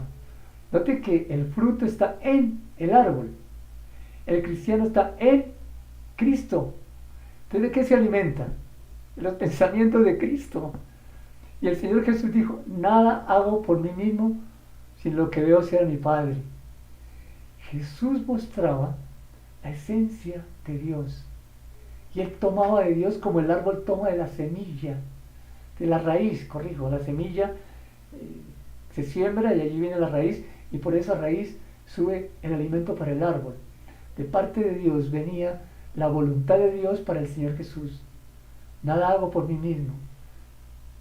Note que el fruto está en el árbol. El cristiano está en Cristo. ¿Entonces de qué se alimenta? De los pensamientos de Cristo. Y el Señor Jesús dijo, nada hago por mí mismo, sino lo que veo hacer a mi Padre. Jesús mostraba la esencia de Dios. Y Él tomaba de Dios como el árbol toma de la semilla, de la raíz, la semilla se siembra y allí viene la raíz, y por esa raíz sube el alimento para el árbol. De parte de Dios venía la voluntad de Dios para el Señor Jesús. Nada hago por mí mismo.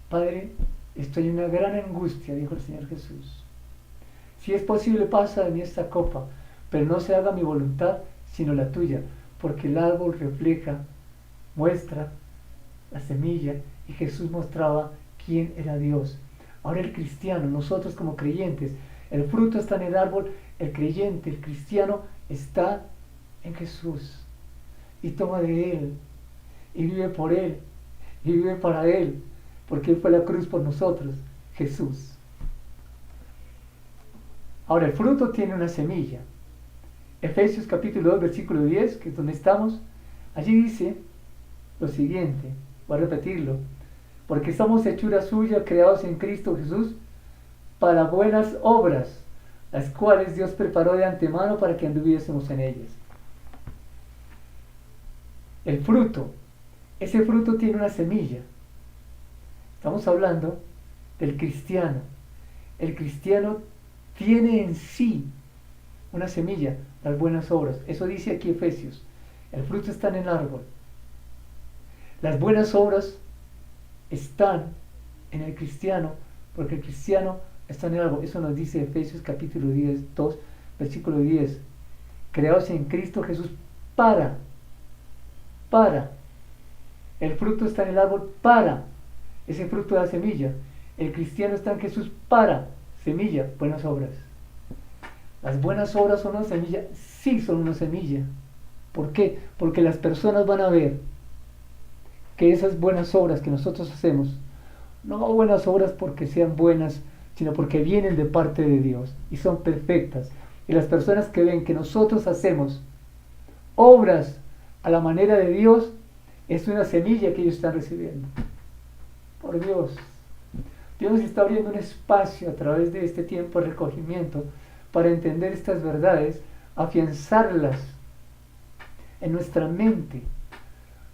Padre, estoy en una gran angustia, dijo el Señor Jesús. Si es posible, pasa de mí esta copa, pero no se haga mi voluntad, sino la tuya, porque el árbol muestra la semilla, y Jesús mostraba quién era Dios. Ahora el cristiano, nosotros como creyentes, el fruto está en el árbol, el creyente, el cristiano está en Jesús, y toma de Él, y vive por Él, y vive para Él, porque Él fue a la cruz por nosotros, Jesús. Ahora el fruto tiene una semilla. Efesios capítulo 2, versículo 10, que es donde estamos, allí dice lo siguiente, voy a repetirlo, porque somos hechura suya, creados en Cristo Jesús, para buenas obras, las cuales Dios preparó de antemano para que anduviésemos en ellas. El fruto, ese fruto tiene una semilla. Estamos hablando del cristiano. El cristiano tiene en sí una semilla, las buenas obras. Eso dice aquí Efesios. El fruto está en el árbol. Las buenas obras están en el cristiano, porque el cristiano está en el árbol. Eso nos dice Efesios capítulo 2, versículo 10. Creados en Cristo Jesús para. El fruto está en el árbol para. Ese fruto da semilla. El cristiano está en Jesús para. Semilla, buenas obras. ¿Las buenas obras son una semilla? Sí, son una semilla. ¿Por qué? Porque las personas van a ver que esas buenas obras que nosotros hacemos, no buenas obras porque sean buenas, sino porque vienen de parte de Dios y son perfectas. Y las personas que ven que nosotros hacemos obras a la manera de Dios, es una semilla que ellos están recibiendo. Por Dios. Dios está abriendo un espacio a través de este tiempo de recogimiento para entender estas verdades, afianzarlas en nuestra mente,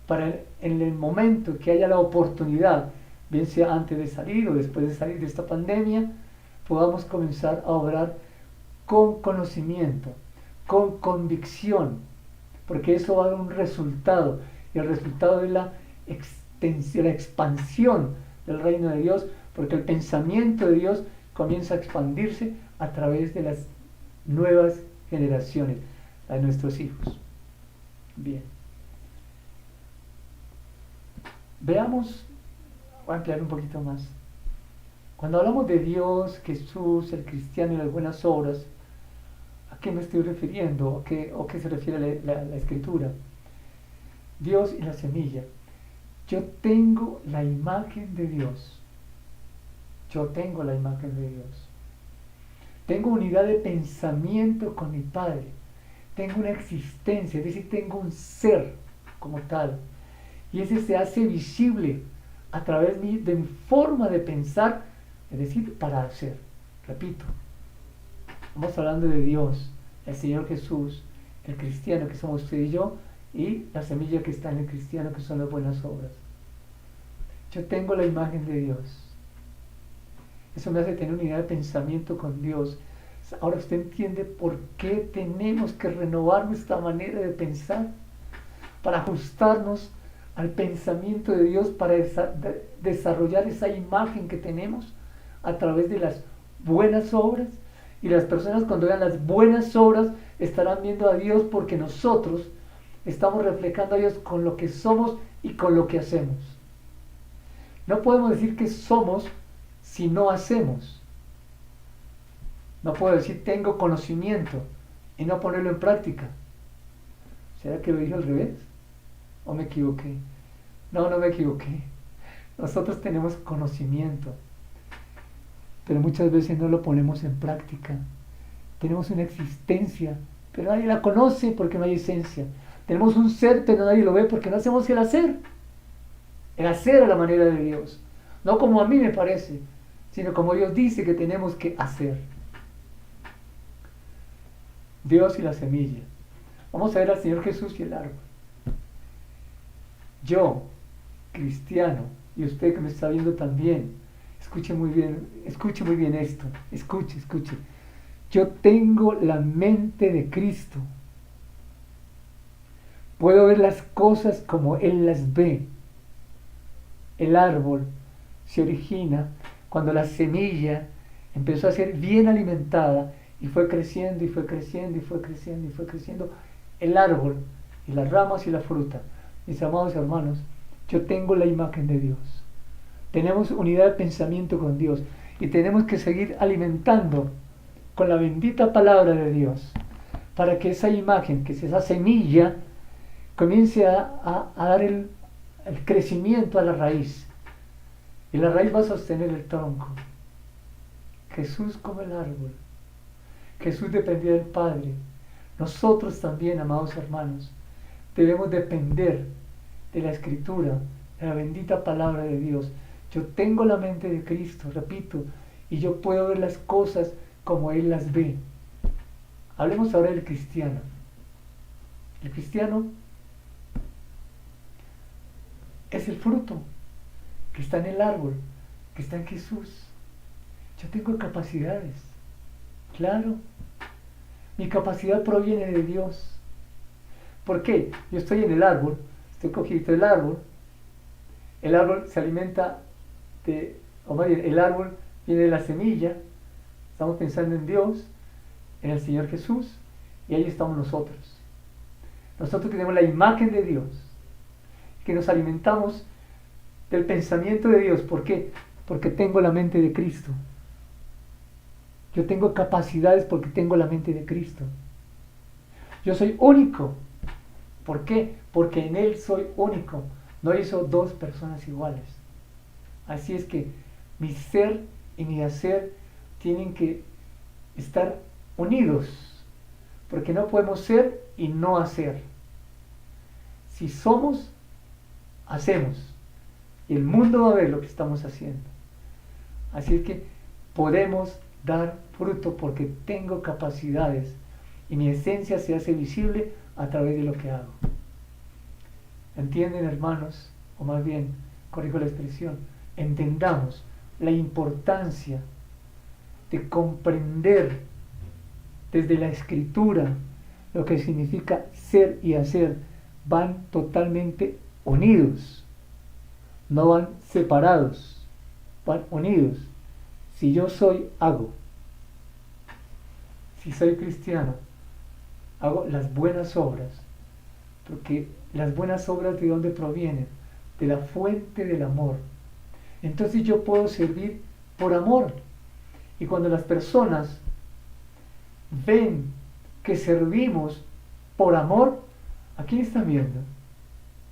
para en el momento que haya la oportunidad, bien sea antes de salir o después de salir de esta pandemia, podamos comenzar a obrar con conocimiento, con convicción, porque eso va a dar un resultado, y el resultado es la expansión del reino de Dios, porque el pensamiento de Dios comienza a expandirse a través de las nuevas generaciones, a nuestros hijos. Bien. Veamos, voy a ampliar un poquito más. Cuando hablamos de Dios, Jesús, el cristiano y las buenas obras, ¿a qué me estoy refiriendo? ¿O qué se refiere la Escritura? Dios y la semilla. Yo tengo la imagen de Dios. Yo tengo la imagen de Dios. Tengo unidad de pensamiento con mi Padre. Tengo una existencia, es decir, tengo un ser como tal. Y ese se hace visible a través de mi forma de pensar, es decir, para hacer. Repito, estamos hablando de Dios, el Señor Jesús, el cristiano que somos usted y yo, y la semilla que está en el cristiano, que son las buenas obras. Yo tengo la imagen de Dios. Eso me hace tener unidad de pensamiento con Dios. Ahora usted entiende por qué tenemos que renovar nuestra manera de pensar, para ajustarnos al pensamiento de Dios, para desarrollar esa imagen que tenemos a través de las buenas obras. Y las personas, cuando vean las buenas obras, estarán viendo a Dios, porque nosotros estamos reflejando a Dios con lo que somos y con lo que hacemos. No podemos decir que somos si no hacemos. No puedo decir tengo conocimiento y no ponerlo en práctica. ¿Será que lo dije al revés? ¿O me equivoqué? No me equivoqué. Nosotros tenemos conocimiento, pero muchas veces no lo ponemos en práctica. Tenemos una existencia, pero nadie la conoce porque no hay esencia. Tenemos un ser, pero nadie lo ve porque no hacemos el hacer. El hacer a la manera de Dios. No como a mí me parece, sino como Dios dice que tenemos que hacer. Dios y la semilla. Vamos a ver al Señor Jesús y el árbol. Yo, cristiano, y usted que me está viendo también, escuche muy bien esto. Escuche. Yo tengo la mente de Cristo. Puedo ver las cosas como Él las ve. El árbol se origina cuando la semilla empezó a ser bien alimentada y fue creciendo, y fue creciendo, y fue creciendo, y fue creciendo el árbol, y las ramas y la fruta. Mis amados hermanos, yo tengo la imagen de Dios. Tenemos unidad de pensamiento con Dios y tenemos que seguir alimentando con la bendita palabra de Dios para que esa imagen, que es esa semilla, comience a dar el crecimiento a la raíz. Y la raíz va a sostener el tronco. Jesús como el árbol. Jesús dependía del Padre. Nosotros también, amados hermanos, debemos depender de la Escritura, de la bendita palabra de Dios. Yo tengo la mente de Cristo, repito, y yo puedo ver las cosas como Él las ve. Hablemos ahora del cristiano. El cristiano es el fruto que está en el árbol, que está en Jesús. Yo tengo capacidades, claro. Mi capacidad proviene de Dios. ¿Por qué? Yo estoy en el árbol, estoy cogido del árbol. El árbol se alimenta o más bien, el árbol viene de la semilla. Estamos pensando en Dios, en el Señor Jesús, y ahí estamos nosotros. Nosotros que tenemos la imagen de Dios, que nos alimentamos del pensamiento de Dios. ¿Por qué? Porque tengo la mente de Cristo. Yo tengo capacidades porque tengo la mente de Cristo. Yo soy único. ¿Por qué? Porque en Él soy único. No hizo dos personas iguales. Así es que mi ser y mi hacer tienen que estar unidos, porque no podemos ser y no hacer. Si somos, hacemos, y el mundo va a ver lo que estamos haciendo. Así es que podemos dar fruto porque tengo capacidades y mi esencia se hace visible a través de lo que hago. ¿Entienden, hermanos? O más bien, corrijo la expresión, entendamos la importancia de comprender desde la Escritura lo que significa ser y hacer. Van totalmente unidos, no van separados, van unidos. Si yo soy, hago. Si soy cristiano, hago las buenas obras, porque las buenas obras, ¿de dónde provienen? De la fuente del amor. Entonces yo puedo servir por amor. Y cuando las personas ven que servimos por amor, ¿a quién están viendo?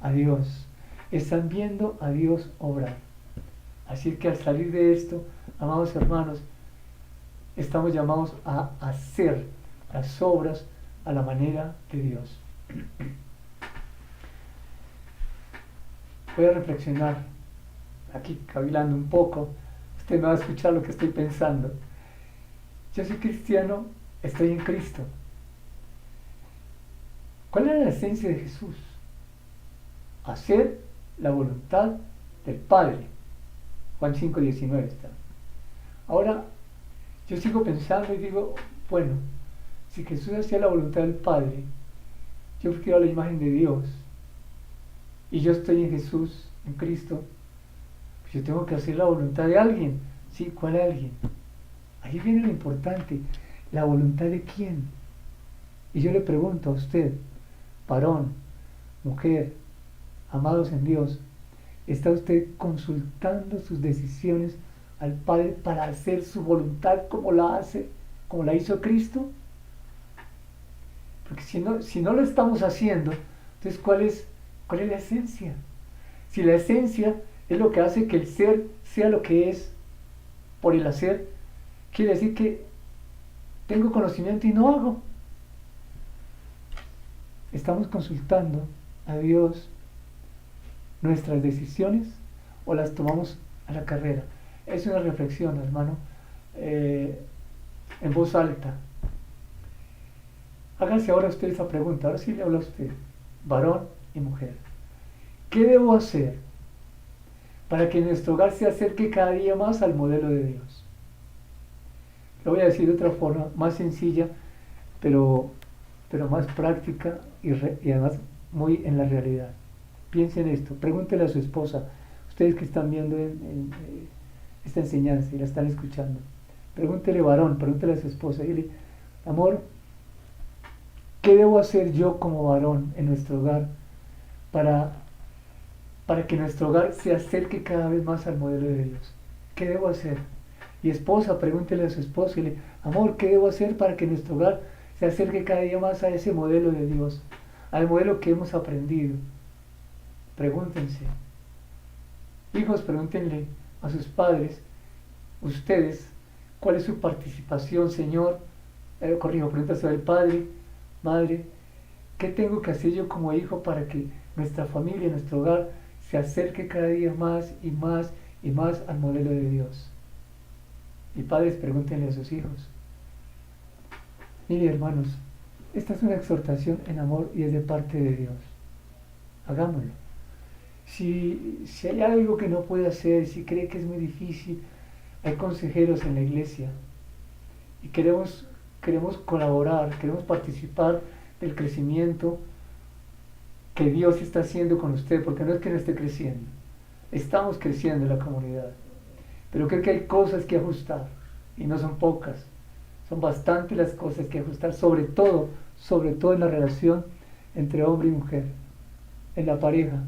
A Dios. Están viendo a Dios obrar. Así que al salir de esto, amados hermanos, estamos llamados a hacer las obras a la manera de Dios. Voy a reflexionar aquí, cavilando un poco. Usted me va a escuchar lo que estoy pensando. Yo soy cristiano, estoy en Cristo. ¿Cuál era la esencia de Jesús? Hacer la voluntad del Padre. Juan 5:19 está. Ahora, yo sigo pensando y digo, bueno, si Jesús hacía la voluntad del Padre, yo fui creado a la imagen de Dios, y yo estoy en Jesús, en Cristo, pues yo tengo que hacer la voluntad de alguien. ¿Sí? ¿Cuál alguien? Ahí viene lo importante, ¿la voluntad de quién? Y yo le pregunto a usted, varón, mujer, amados en Dios, ¿está usted consultando sus decisiones al Padre para hacer su voluntad como la hizo Cristo? Porque si no lo estamos haciendo, entonces ¿cuál es la esencia? Si la esencia es lo que hace que el ser sea lo que es por el hacer, quiere decir que tengo conocimiento y no hago. ¿Estamos consultando a Dios nuestras decisiones o las tomamos a la carrera? Es una reflexión, hermano, en voz alta. Háganse ahora usted esa pregunta. Ahora sí le habla a usted, varón y mujer. ¿Qué debo hacer para que nuestro hogar se acerque cada día más al modelo de Dios? Lo voy a decir de otra forma, más sencilla, pero más práctica y además muy en la realidad. Piensen esto, pregúntele a su esposa, ustedes que están viendo esta enseñanza y la están escuchando, pregúntele varón, pregúntele a su esposa, dile, amor, ¿qué debo hacer yo como varón en nuestro hogar para que nuestro hogar se acerque cada vez más al modelo de Dios? ¿Qué debo hacer? Y esposa, pregúntele a su esposo y dile, amor, ¿qué debo hacer para que nuestro hogar se acerque cada día más a ese modelo de Dios, al modelo que hemos aprendido? Pregúntense. Hijos, pregúntenle a sus padres, ustedes, ¿cuál es su participación, Señor? Pregúntaselo al padre, madre, ¿qué tengo que hacer yo como hijo para que nuestra familia, nuestro hogar, se acerque cada día más y más y más al modelo de Dios? Y padres, pregúntenle a sus hijos. Mire, hermanos, esta es una exhortación en amor y es de parte de Dios. Hagámoslo. Si hay algo que no puede hacer, si cree que es muy difícil, hay consejeros en la iglesia y queremos colaborar, queremos participar del crecimiento que Dios está haciendo con usted, porque no es que no esté creciendo, estamos creciendo en la comunidad, pero creo que hay cosas que ajustar y no son pocas, son bastantes las cosas que ajustar, sobre todo en la relación entre hombre y mujer, en la pareja.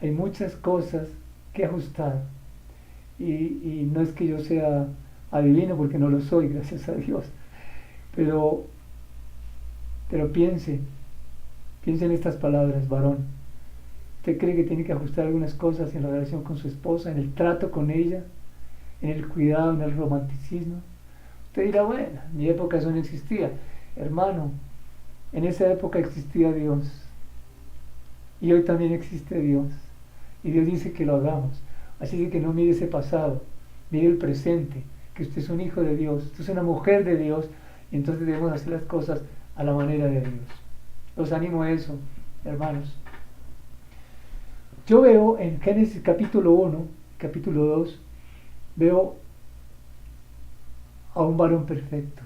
Hay muchas cosas que ajustar y no es que yo sea adivino, porque no lo soy, gracias a Dios, pero piense en estas palabras, varón. ¿Usted cree que tiene que ajustar algunas cosas en la relación con su esposa, en el trato con ella, en el cuidado, en el romanticismo? Usted dirá, bueno, en mi época eso no existía. Hermano, en esa época existía Dios y hoy también existe Dios. Y Dios dice que lo hagamos. Así que no mire ese pasado, mire el presente, que usted es un hijo de Dios, usted es una mujer de Dios, y entonces debemos hacer las cosas a la manera de Dios. Los animo a eso, hermanos. Yo veo en Génesis capítulo 1, capítulo 2, veo a un varón perfecto.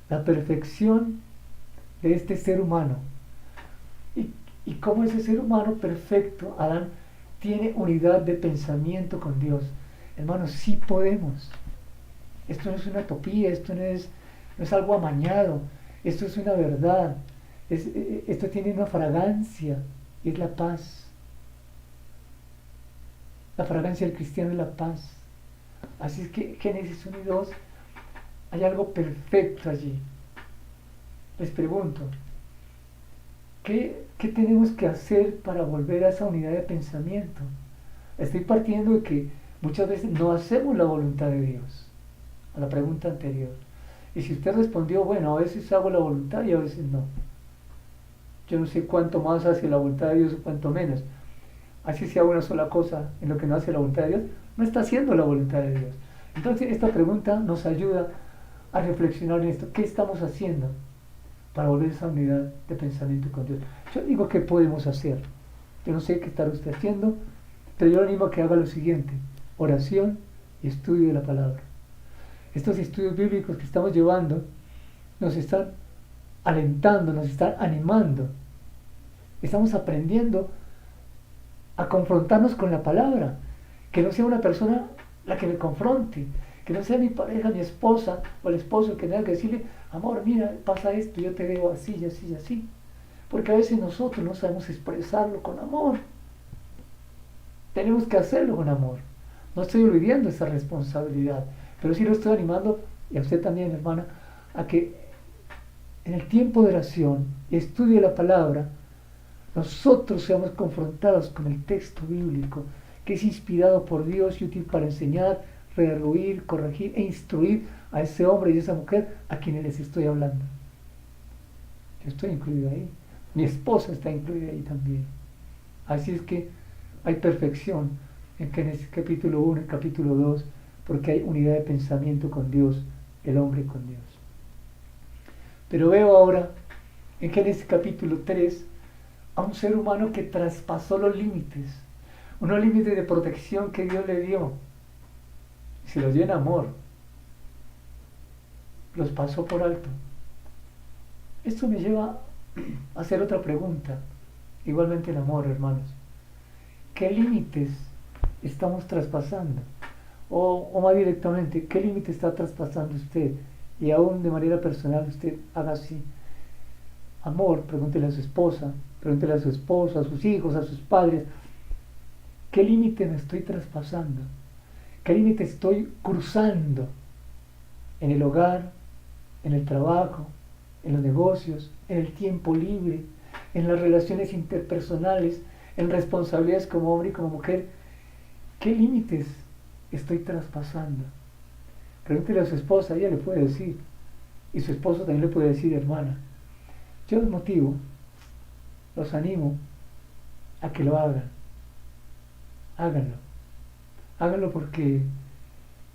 La perfección de este ser humano. Y cómo ese ser humano perfecto, Adán, tiene unidad de pensamiento con Dios. Hermanos, sí podemos. Esto no es una utopía, esto no es algo amañado, esto es una verdad. Esto tiene una fragancia, y es la paz. La fragancia del cristiano es la paz. Así es que Génesis 1 y 2, hay algo perfecto allí. Les pregunto, ¿qué tenemos que hacer para volver a esa unidad de pensamiento? Estoy partiendo de que muchas veces no hacemos la voluntad de Dios, a la pregunta anterior. Y si usted respondió, bueno, a veces hago la voluntad y a veces no. Yo no sé cuánto más hace la voluntad de Dios o cuánto menos. Así sea una sola cosa en lo que no hace la voluntad de Dios, no está haciendo la voluntad de Dios. Entonces esta pregunta nos ayuda a reflexionar en esto. ¿Qué estamos haciendo para volver a esa unidad de pensamiento con Dios? Yo digo que podemos hacer. Yo no sé qué está usted haciendo, pero yo le animo a que haga lo siguiente: oración y estudio de la palabra. estos estudios bíblicos que estamos llevando nos están alentando, nos están animando. Estamos aprendiendo a confrontarnos con la palabra. Que no sea una persona la que me confronte, que no sea mi pareja, mi esposa o el esposo el que tenga que decirle, amor, mira, pasa esto, yo te veo así y así y así. Porque a veces nosotros no sabemos expresarlo con amor. Tenemos que hacerlo con amor. No estoy olvidando esa responsabilidad, pero sí lo estoy animando, y a usted también, hermana, a que en el tiempo de oración y estudie la palabra, nosotros seamos confrontados con el texto bíblico, que es inspirado por Dios y útil para enseñar, redarguir, corregir e instruir a ese hombre y esa mujer a quienes les estoy hablando. Yo estoy incluido ahí. Mi esposa está incluida ahí también. Así es que hay perfección en Génesis capítulo 1 y capítulo 2, porque hay unidad de pensamiento con Dios, el hombre con Dios. Pero veo ahora en Génesis capítulo 3 a un ser humano que traspasó los límites, unos límites de protección que Dios le dio, y se los dio en amor, los pasó por alto. Esto me lleva a hacer otra pregunta, igualmente en amor, hermanos. ¿Qué límites estamos traspasando? O más directamente, ¿qué límite está traspasando usted? Y aún de manera personal usted haga así. Amor, pregúntele a su esposa, pregúntele a su esposo, a sus hijos, a sus padres. ¿Qué límite me estoy traspasando? ¿Qué límite estoy cruzando? En el hogar, en el trabajo, en los negocios, en el tiempo libre, en las relaciones interpersonales, en responsabilidades como hombre y como mujer. ¿Qué límites estoy traspasando? Pregúntele a su esposa, ella le puede decir, y su esposo también le puede decir, hermana. Yo los motivo, los animo a que lo hagan. Háganlo. Háganlo porque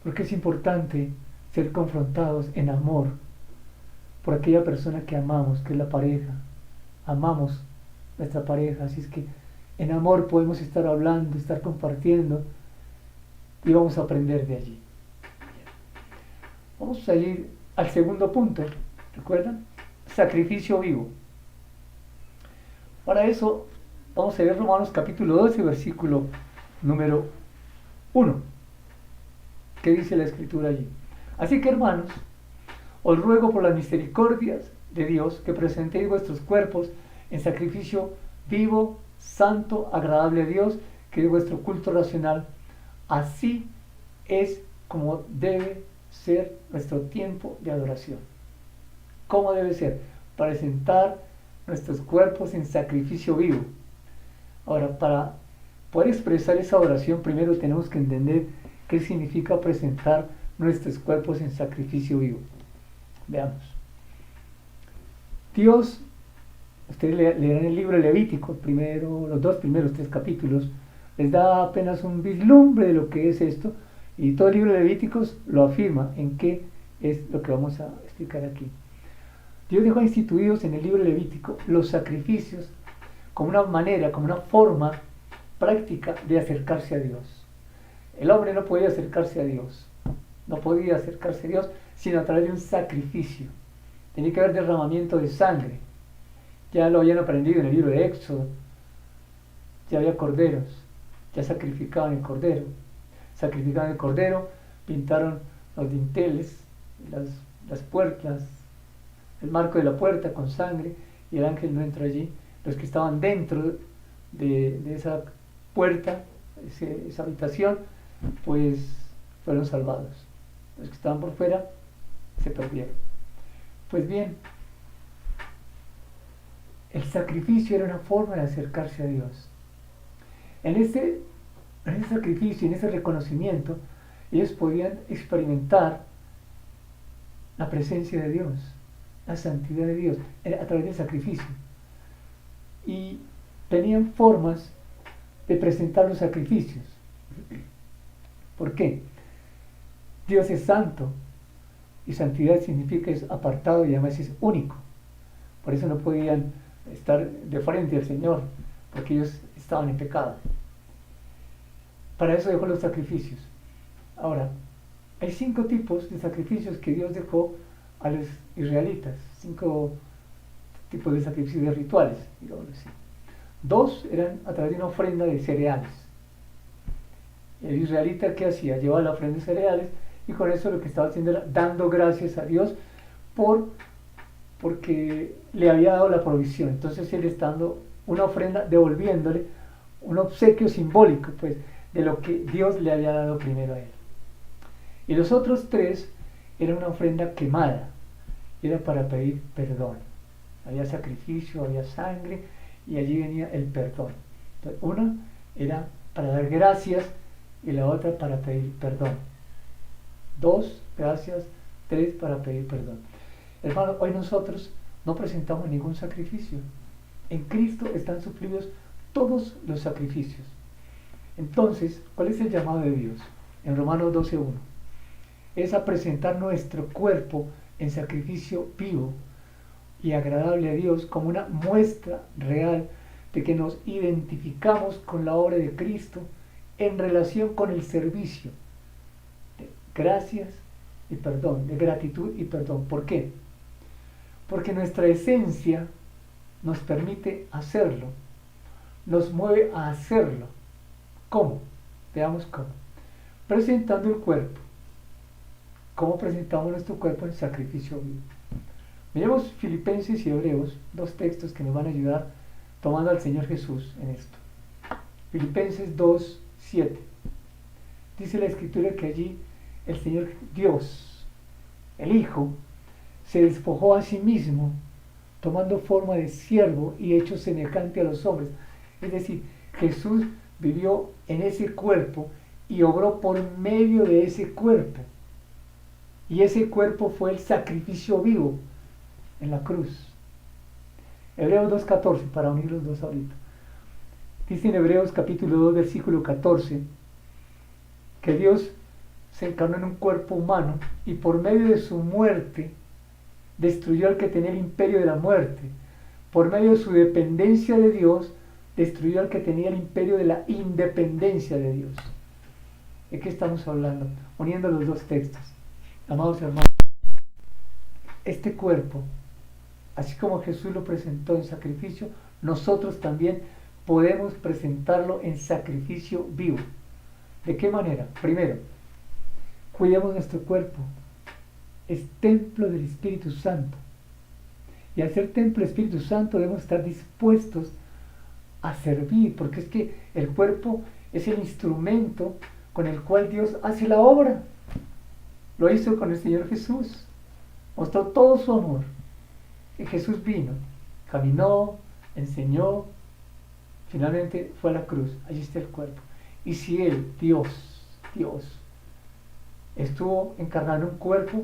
es importante ser confrontados en amor por aquella persona que amamos, que es la pareja. Amamos nuestra pareja, así es que en amor podemos estar hablando, estar compartiendo y vamos a aprender de allí. Vamos a ir al segundo punto, ¿recuerdan? Sacrificio vivo. Para eso vamos a ver Romanos capítulo 12, versículo número 1. ¿Qué dice la escritura allí? Así que, hermanos, os ruego por las misericordias de Dios que presentéis vuestros cuerpos en sacrificio vivo, santo, agradable a Dios, que es vuestro culto racional. Así es como debe ser nuestro tiempo de adoración. ¿Cómo debe ser? Presentar nuestros cuerpos en sacrificio vivo. Ahora, para poder expresar esa adoración, primero tenemos que entender qué significa presentar nuestros cuerpos en sacrificio vivo. Veamos. Dios, ustedes leerán el libro de Levítico, los 2 primeros 3 capítulos, les da apenas un vislumbre de lo que es esto, y todo el libro de Levíticos lo afirma en qué es lo que vamos a explicar aquí. Dios dejó instituidos en el libro de Levítico los sacrificios como una manera, como una forma práctica de acercarse a Dios. El hombre no podía acercarse a Dios, sino a través de un sacrificio. Tenía que haber derramamiento de sangre. Ya lo habían aprendido en el libro de Éxodo. Ya había corderos, ya sacrificaban el cordero. Sacrificaban el cordero, pintaron los dinteles, las puertas, el marco de la puerta con sangre, y el ángel no entró allí. Los que estaban dentro de esa puerta, esa habitación, pues fueron salvados. Los que estaban por fuera se perdieron. Pues bien, el sacrificio era una forma de acercarse a Dios. En ese sacrificio, en ese reconocimiento, ellos podían experimentar la presencia de Dios, la santidad de Dios, a través del sacrificio. Y tenían formas de presentar los sacrificios. ¿Por qué? Dios es santo, y santidad significa es apartado y además es único. Por eso no podían estar de frente al Señor, porque ellos estaban en pecado. Para eso dejó los sacrificios. Ahora, Hay 5 tipos de sacrificios que Dios dejó a los israelitas, 5 tipos de sacrificios, de rituales, digamos así. 2 eran a través de una ofrenda de cereales. El israelita, ¿qué hacía? Llevaba la ofrenda de cereales y con eso lo que estaba haciendo era dando gracias a Dios porque le había dado la provisión. Entonces él está dando una ofrenda, devolviéndole un obsequio simbólico, pues, de lo que Dios le había dado primero a él. Y los otros 3 era una ofrenda quemada, era para pedir perdón. Había sacrificio, había sangre y allí venía el perdón. Entonces, una era para dar gracias y la otra para pedir perdón. 2, gracias. 3, para pedir perdón. Hermano, hoy nosotros no presentamos ningún sacrificio. En Cristo están suplidos todos los sacrificios. Entonces, ¿cuál es el llamado de Dios? En Romanos 12:1. Es a presentar nuestro cuerpo en sacrificio vivo y agradable a Dios como una muestra real de que nos identificamos con la obra de Cristo en relación con el servicio de gracias y perdón, de gratitud y perdón. ¿Por qué? Porque nuestra esencia nos permite hacerlo, nos mueve a hacerlo. ¿Cómo? Veamos cómo. Presentando el cuerpo. ¿Cómo presentamos nuestro cuerpo en sacrificio vivo? Miremos Filipenses y Hebreos, 2 textos que nos van a ayudar tomando al Señor Jesús en esto. Filipenses 2:7. Dice la Escritura que allí el Señor Dios, el Hijo, se despojó a sí mismo, tomando forma de siervo y hecho semejante a los hombres. Es decir, Jesús vivió en ese cuerpo y obró por medio de ese cuerpo. Y ese cuerpo fue el sacrificio vivo en la cruz. Hebreos 2:14, para unir los dos ahorita. Dice en Hebreos capítulo 2, versículo 14, que Dios se encarnó en un cuerpo humano y por medio de su muerte destruyó al que tenía el imperio de la muerte. Por medio de su dependencia de Dios, destruyó al que tenía el imperio de la independencia de Dios. ¿De qué estamos hablando? Uniendo los dos textos. Amados hermanos, este cuerpo, así como Jesús lo presentó en sacrificio, nosotros también podemos presentarlo en sacrificio vivo. ¿De qué manera? Primero, cuidemos nuestro cuerpo. Es templo del Espíritu Santo. Y al ser templo del Espíritu Santo debemos estar dispuestos a servir, porque es que el cuerpo es el instrumento con el cual Dios hace la obra. Lo hizo con el Señor Jesús. Mostró todo su amor. Y Jesús vino, caminó, enseñó, finalmente fue a la cruz. Allí está el cuerpo. Y si Él, Dios, estuvo encarnado en un cuerpo,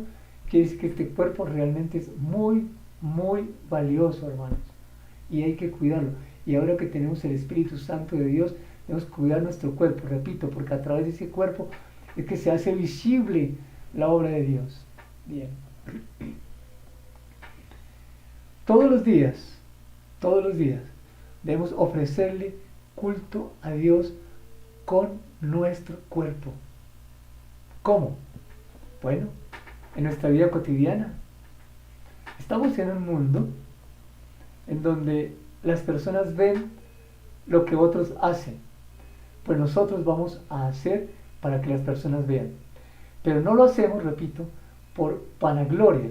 quiere decir que este cuerpo realmente es muy, muy valioso, hermanos. Y hay que cuidarlo. Y ahora que tenemos el Espíritu Santo de Dios, debemos cuidar nuestro cuerpo, repito, porque a través de ese cuerpo es que se hace visible la obra de Dios. Bien. Todos los días, debemos ofrecerle culto a Dios con nuestro cuerpo. ¿Cómo? Bueno, en nuestra vida cotidiana. Estamos en un mundo en donde las personas ven lo que otros hacen. Pues nosotros vamos a hacer para que las personas vean. Pero no lo hacemos, repito, por vanagloria.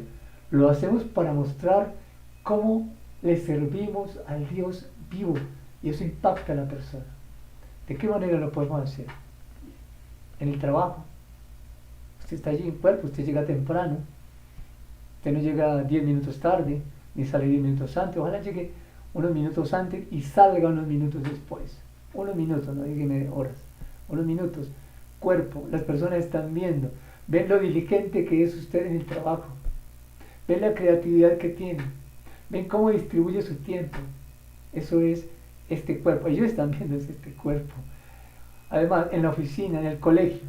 Lo hacemos para mostrar cómo le servimos al Dios vivo. Y eso impacta a la persona. ¿De qué manera lo podemos hacer? En el trabajo. Usted está allí en cuerpo, usted llega temprano. Usted no llega 10 minutos tarde, ni sale 10 minutos antes. Ojalá llegue unos minutos antes y salga unos minutos después. Unos minutos, no digan horas. Unos minutos. Cuerpo. Las personas están viendo. Ven lo diligente que es usted en el trabajo. Ven la creatividad que tiene. Ven cómo distribuye su tiempo. Eso es este cuerpo. Ellos están viendo este cuerpo. Además, en la oficina, en el colegio,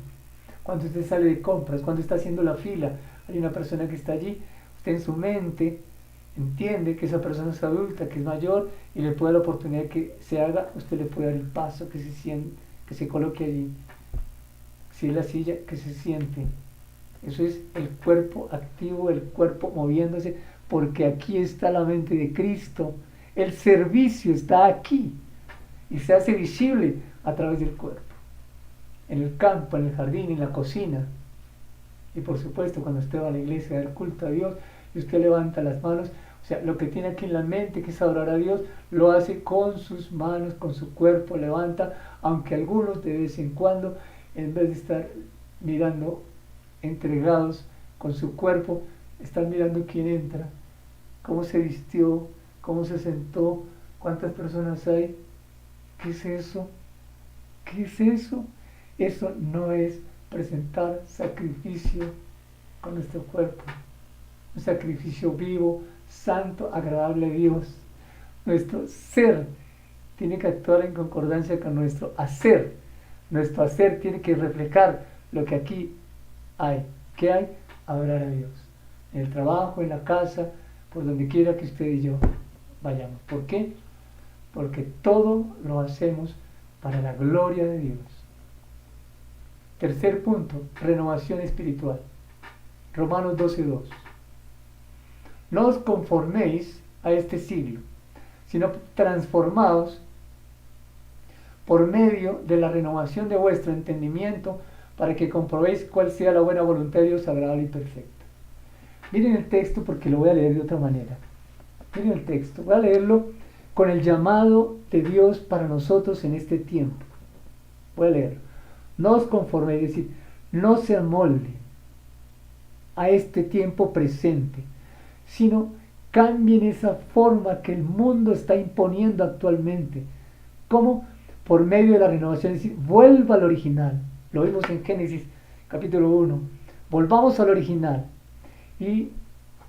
cuando usted sale de compras, cuando está haciendo la fila, hay una persona que está allí, usted en su mente entiende que esa persona es adulta, que es mayor, y le puede dar la oportunidad que se haga, usted le puede dar el paso, que se siente, que se coloque allí. Si es la silla, que se siente. Eso es el cuerpo activo, el cuerpo moviéndose, porque aquí está la mente de Cristo. El servicio está aquí y se hace visible a través del cuerpo. En el campo, en el jardín, en la cocina. Y por supuesto, cuando usted va a la iglesia a dar culto a Dios y usted levanta las manos, o sea, lo que tiene aquí en la mente, que es adorar a Dios, lo hace con sus manos, con su cuerpo, levanta, aunque algunos de vez en cuando, en vez de estar mirando entregados con su cuerpo, están mirando quién entra, cómo se vistió, cómo se sentó, cuántas personas hay. ¿Qué es eso? ¿Qué es eso? Eso no es presentar sacrificio con nuestro cuerpo, un sacrificio vivo, santo, agradable a Dios. Nuestro ser tiene que actuar en concordancia con nuestro hacer. Nuestro hacer tiene que reflejar lo que aquí hay. ¿Qué hay? Adorar a Dios. En el trabajo, en la casa, por donde quiera que usted y yo vayamos. ¿Por qué? Porque todo lo hacemos para la gloria de Dios. Tercer punto, renovación espiritual. Romanos 12:2. No os conforméis a este siglo, sino transformaos por medio de la renovación de vuestro entendimiento, para que comprobéis cuál sea la buena voluntad de Dios, agradable y perfecta. Miren el texto, porque lo voy a leer de otra manera. Miren el texto, voy a leerlo con el llamado de Dios para nosotros en este tiempo. Voy a leerlo. No os conforméis, es decir, no se amolde a este tiempo presente, sino cambien esa forma que el mundo está imponiendo actualmente. ¿Cómo? Por medio de la renovación, es decir, vuelva al original. Lo vimos en Génesis capítulo 1. Volvamos al original. Y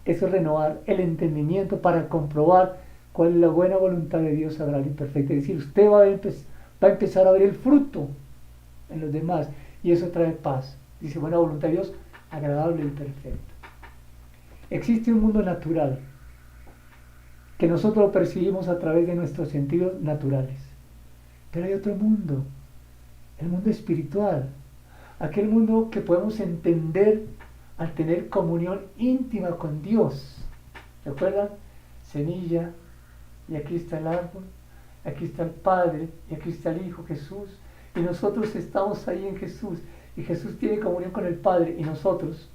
eso es renovar el entendimiento para comprobar cuál es la buena voluntad de Dios, agradable y perfecta. Es decir, usted va a empezar a ver el fruto en los demás, y eso trae paz. Dice, buena voluntad de Dios, agradable y perfecta. Existe un mundo natural que nosotros lo percibimos a través de nuestros sentidos naturales, pero hay otro mundo, el mundo espiritual, aquel mundo que podemos entender al tener comunión íntima con Dios. ¿Recuerdan? Semilla, y aquí está el árbol, aquí está el Padre, y aquí está el Hijo Jesús, y nosotros estamos ahí en Jesús, y Jesús tiene comunión con el Padre, y nosotros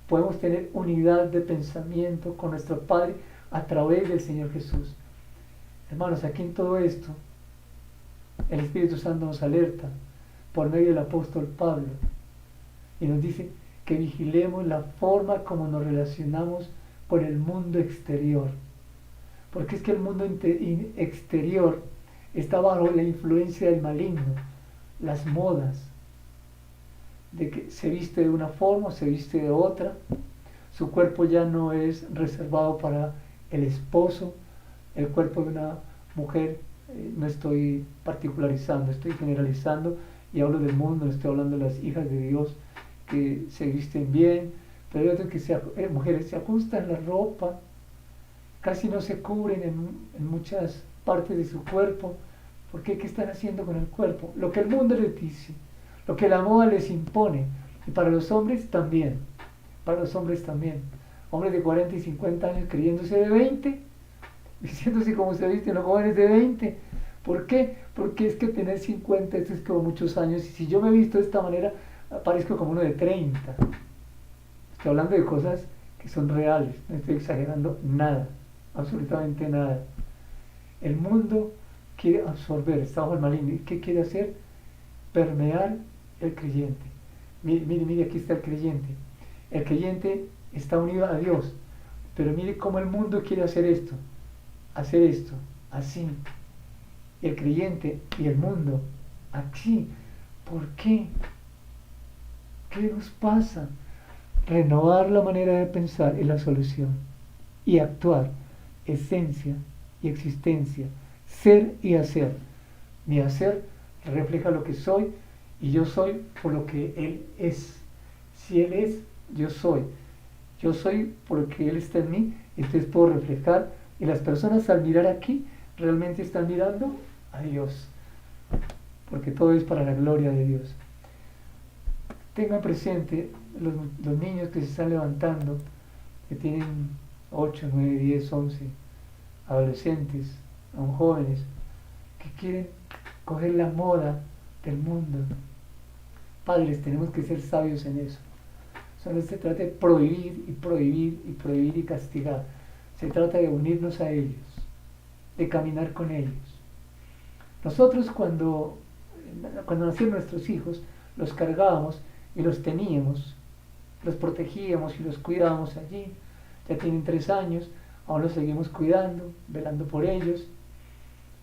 podemos tener unidad de pensamiento con nuestro Padre a través del Señor Jesús. Hermanos, aquí en todo esto, el Espíritu Santo nos alerta por medio del apóstol Pablo, y nos dice que vigilemos la forma como nos relacionamos con el mundo exterior, porque es que el mundo exterior está bajo la influencia del maligno, las modas, de que se viste de una forma, se viste de otra, su cuerpo ya no es reservado para el esposo, el cuerpo de una mujer, no estoy particularizando, estoy generalizando y hablo del mundo, no estoy hablando de las hijas de Dios que se visten bien, pero hay otras que mujeres se ajustan la ropa, casi no se cubren en muchas partes de su cuerpo. ¿Por qué? ¿Qué están haciendo con el cuerpo? Lo que el mundo les dice, lo que la moda les impone. Y para los hombres también, hombres de 40 y 50 años creyéndose de 20, diciéndose como se visten los jóvenes de 20. ¿Por qué? Porque es que tener 50, esto es como muchos años, y si yo me he visto de esta manera, parezco como uno de 30. Estoy hablando de cosas que son reales, no estoy exagerando nada, absolutamente nada. El mundo quiere absorber, está bajo el maligno. ¿Y qué quiere hacer? Permear el creyente. Mire, aquí está el creyente. El creyente está unido a Dios, pero mire cómo el mundo quiere hacer esto, así. El creyente y el mundo, aquí. ¿Por qué? ¿Qué nos pasa? Renovar la manera de pensar es la solución. Y actuar, esencia y existencia, ser y hacer. Mi hacer refleja lo que soy, y yo soy por lo que Él es. Si Él es, yo soy. Yo soy porque Él está en mí, entonces puedo reflejar, y las personas al mirar aquí realmente están mirando a Dios, porque todo es para la gloria de Dios. Tengan presente los niños que se están levantando, que tienen 8, 9, 10, 11, adolescentes, aún jóvenes, que quieren coger la moda del mundo. Padres, tenemos que ser sabios en eso. Solo se trata de prohibir y prohibir y prohibir y castigar. Se trata de unirnos a ellos, de caminar con ellos. Nosotros cuando nacieron nuestros hijos, los cargábamos y los teníamos, los protegíamos y los cuidábamos allí. Ya tienen 3 años, aún los seguimos cuidando, velando por ellos.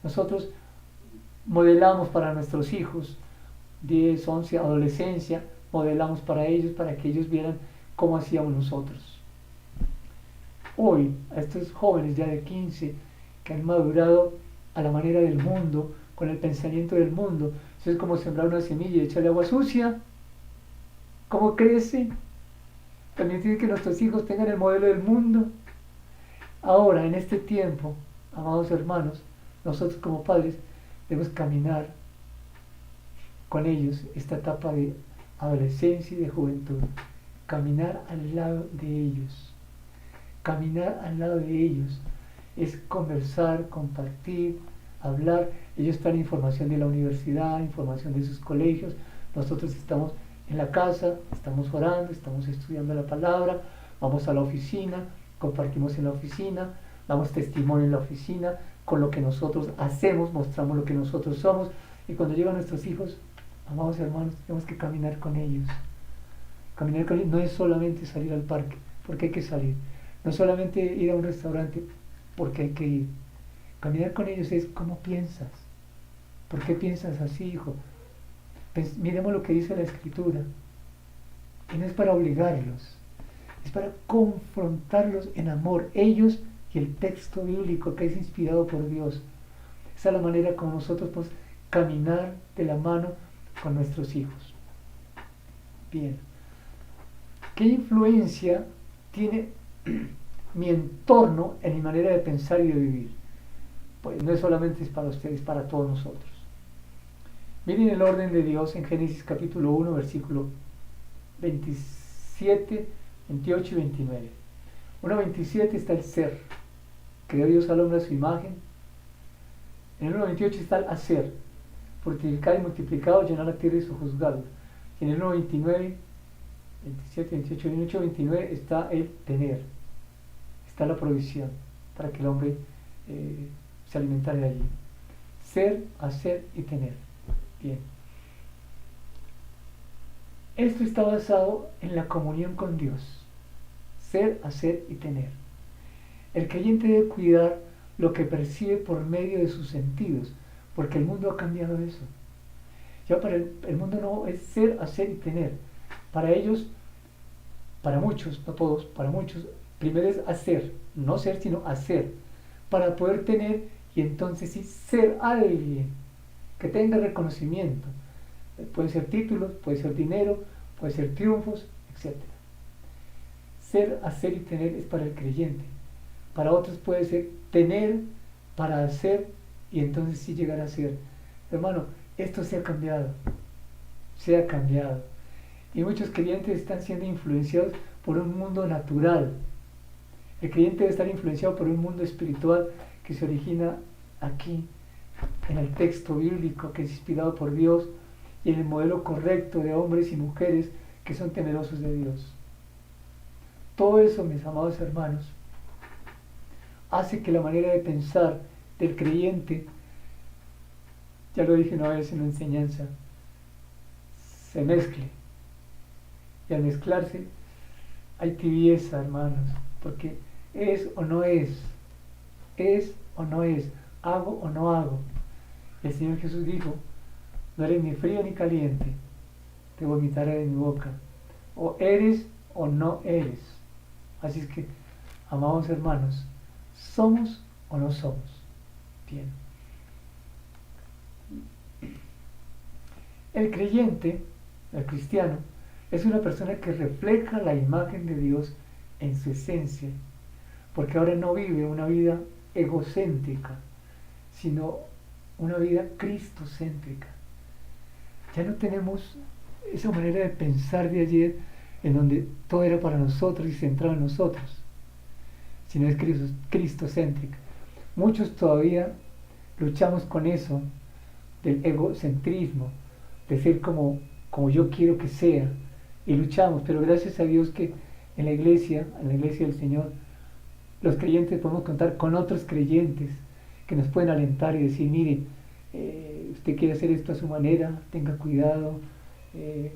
Nosotros modelamos para nuestros hijos, 10, 11, adolescencia, modelamos para ellos, para que ellos vieran cómo hacíamos nosotros. Hoy, a estos jóvenes ya de 15, que han madurado a la manera del mundo, con el pensamiento del mundo, eso es como sembrar una semilla y echarle agua sucia. ¿Cómo crece? Permitir que nuestros hijos tengan el modelo del mundo. Ahora, en este tiempo, amados hermanos, nosotros como padres debemos caminar con ellos esta etapa de adolescencia y de juventud. Caminar al lado de ellos. Caminar al lado de ellos es conversar, compartir, hablar. Ellos están en información de la universidad, información de sus colegios. Nosotros estamos en la casa, estamos orando, estamos estudiando la palabra, vamos a la oficina, compartimos en la oficina, damos testimonio en la oficina, con lo que nosotros hacemos, mostramos lo que nosotros somos. Y cuando llegan nuestros hijos, amados hermanos, tenemos que caminar con ellos. Caminar con ellos no es solamente salir al parque, porque hay que salir. No es solamente ir a un restaurante, porque hay que ir. Caminar con ellos es cómo piensas. ¿Por qué piensas así, hijo? Miremos lo que dice la Escritura. Y no es para obligarlos, es para confrontarlos en amor, ellos y el texto bíblico que es inspirado por Dios. Esa es la manera como nosotros podemos caminar de la mano con nuestros hijos. Bien. ¿Qué influencia tiene mi entorno en mi manera de pensar y de vivir? Pues no es solamente es para ustedes, es para todos nosotros. Miren el orden de Dios en Génesis capítulo 1, versículo 27, 28 y 29. 1.27 está el ser. Creó Dios al hombre a su imagen. En el 1.28 está el hacer. Fructificar y multiplicado, llenar la tierra y sojuzgarla. Y en el 1.29, 27, 28, 28, 29 está el tener. Está la provisión para que el hombre se alimentara de allí. Ser, hacer y tener. Bien. Esto está basado en la comunión con Dios. Ser, hacer y tener. El creyente debe cuidar lo que percibe por medio de sus sentidos, porque el mundo ha cambiado eso. Ya para el mundo no es ser, hacer y tener. Para ellos, para muchos, no todos, para muchos, primero es hacer, no ser, sino hacer, para poder tener y entonces sí ser alguien que tenga reconocimiento. Pueden ser títulos, puede ser dinero, puede ser triunfos, etc. Ser, hacer y tener es para el creyente. Para otros puede ser tener para hacer y entonces sí llegar a ser. Hermano, esto se ha cambiado. Se ha cambiado. Y muchos creyentes están siendo influenciados por un mundo natural. El creyente debe estar influenciado por un mundo espiritual que se origina aquí, en el texto bíblico que es inspirado por Dios y en el modelo correcto de hombres y mujeres que son temerosos de Dios. Todo eso, mis amados hermanos, hace que la manera de pensar del creyente, ya lo dije una vez en la enseñanza, se mezcle. Y al mezclarse hay tibieza, hermanos, porque es o no es o no es, hago o no hago. El Señor Jesús dijo, no eres ni frío ni caliente, te vomitaré de mi boca. O eres o no eres. Así es que, amados hermanos, ¿somos o no somos? Bien. El creyente, el cristiano, es una persona que refleja la imagen de Dios en su esencia, porque ahora no vive una vida egocéntrica, sino una vida cristocéntrica. Ya no tenemos esa manera de pensar de ayer, en donde todo era para nosotros y centrado en nosotros, sino es cristocéntrica. Muchos todavía luchamos con eso del egocentrismo, de ser como yo quiero que sea, y luchamos, pero gracias a Dios que en la iglesia del Señor, los creyentes podemos contar con otros creyentes que nos pueden alentar y decir, mire, usted quiere hacer esto a su manera, tenga cuidado,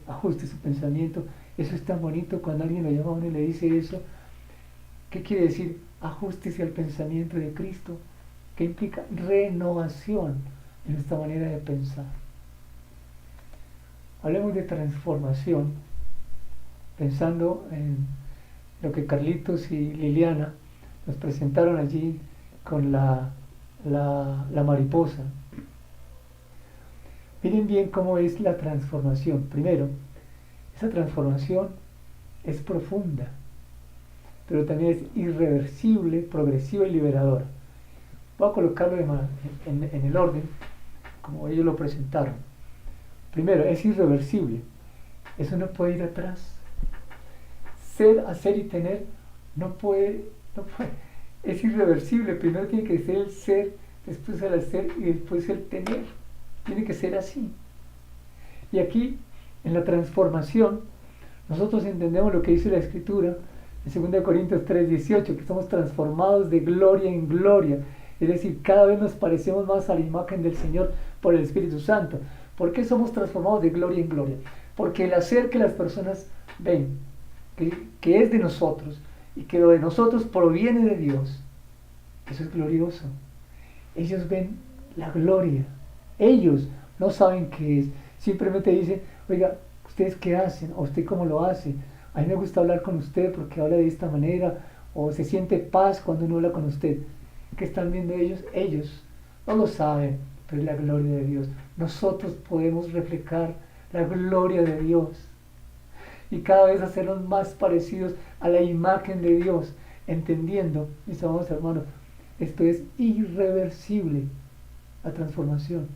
ajuste su pensamiento. Eso es tan bonito cuando alguien lo llama a uno y le dice eso. ¿Qué quiere decir? Ajústese al pensamiento de Cristo, que implica renovación en esta manera de pensar. Hablemos de transformación, pensando en lo que Carlitos y Liliana nos presentaron allí con la mariposa. Miren bien cómo es la transformación. Primero, esa transformación es profunda, pero también es irreversible, progresiva y liberadora. Voy a colocarlo en el orden como ellos lo presentaron. Primero, es irreversible. Eso no puede ir atrás. Ser, hacer y tener no puede. Es irreversible. Primero tiene que ser el ser, después el hacer y después el tener. Tiene que ser así. Y aquí, en la transformación, nosotros entendemos lo que dice la Escritura en 2 Corintios 3:18, que somos transformados de gloria en gloria. Es decir, cada vez nos parecemos más a la imagen del Señor por el Espíritu Santo. ¿Por qué somos transformados de gloria en gloria? Porque el hacer que las personas ven, que es de nosotros, y que lo de nosotros proviene de Dios, eso es glorioso. Ellos ven la gloria. Ellos no saben qué es. Simplemente dicen, oiga, ¿ustedes qué hacen? ¿O usted cómo lo hace? A mí me gusta hablar con usted porque habla de esta manera, o se siente paz cuando uno habla con usted. ¿Qué están viendo ellos? Ellos no lo saben, pero es la gloria de Dios. Nosotros podemos reflejar la gloria de Dios y cada vez hacernos más parecidos a la imagen de Dios, entendiendo, mis amados hermanos, esto es irreversible, la transformación.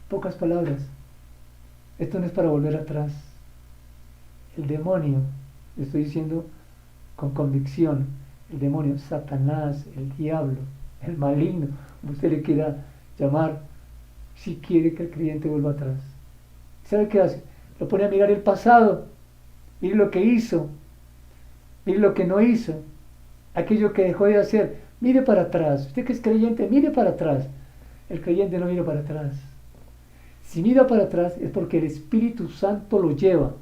Pocas palabras, esto no es para volver atrás. El demonio, estoy diciendo con convicción, el demonio, Satanás, el diablo, el maligno, como usted le quiera llamar, si quiere que el creyente vuelva atrás. ¿Sabe qué hace? Lo pone a mirar el pasado, mire lo que hizo, mire lo que no hizo, aquello que dejó de hacer, mire para atrás. Usted que es creyente, mire para atrás. El creyente no mira para atrás. Si mira para atrás es porque el Espíritu Santo lo lleva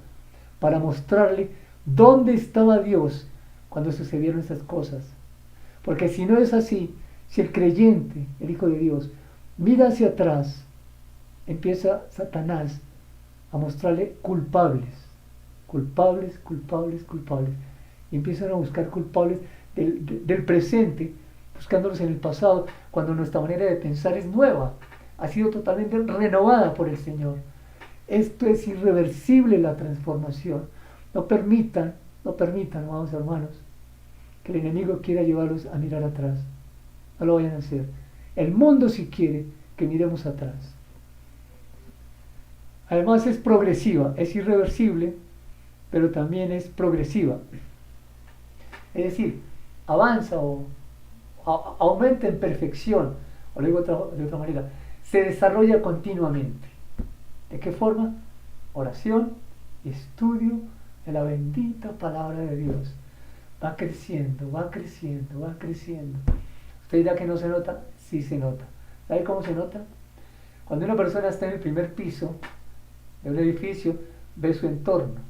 para mostrarle dónde estaba Dios cuando sucedieron esas cosas. Porque si no es así, si el creyente, el Hijo de Dios, mira hacia atrás, empieza Satanás a mostrarle culpables, y empiezan a buscar culpables del presente, buscándolos en el pasado, cuando nuestra manera de pensar es nueva, ha sido totalmente renovada por el Señor. Esto es irreversible, la transformación. No permitan, amados hermanos, que el enemigo quiera llevarlos a mirar atrás. No lo vayan a hacer. El mundo sí quiere que miremos atrás. Además es progresiva, es irreversible, pero también es progresiva. Es decir, avanza o aumenta en perfección, o lo digo de otra manera, se desarrolla continuamente. ¿De qué forma? Oración y estudio de la bendita palabra de Dios. Va creciendo, va creciendo, va creciendo. ¿Usted dirá que no se nota? Sí se nota. ¿Sabe cómo se nota? Cuando una persona está en el primer piso de un edificio, ve su entorno.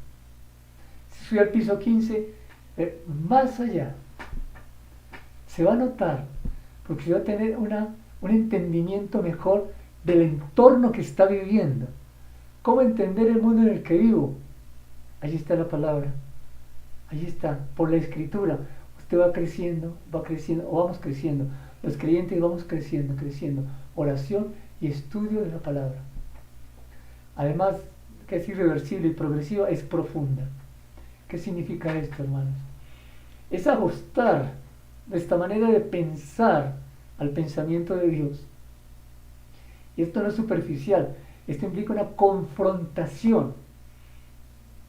Si sube al piso 15, ve más allá. Se va a notar, porque se va a tener un entendimiento mejor del entorno que está viviendo. ¿Cómo entender el mundo en el que vivo? Allí está la palabra. Allí está, por la Escritura. Usted va creciendo, o vamos creciendo. Los creyentes vamos creciendo. Oración y estudio de la palabra. Además, que es irreversible y progresiva, es profunda. ¿Qué significa esto, hermanos? Es ajustar nuestra manera de pensar al pensamiento de Dios. Y esto no es superficial, esto implica una confrontación.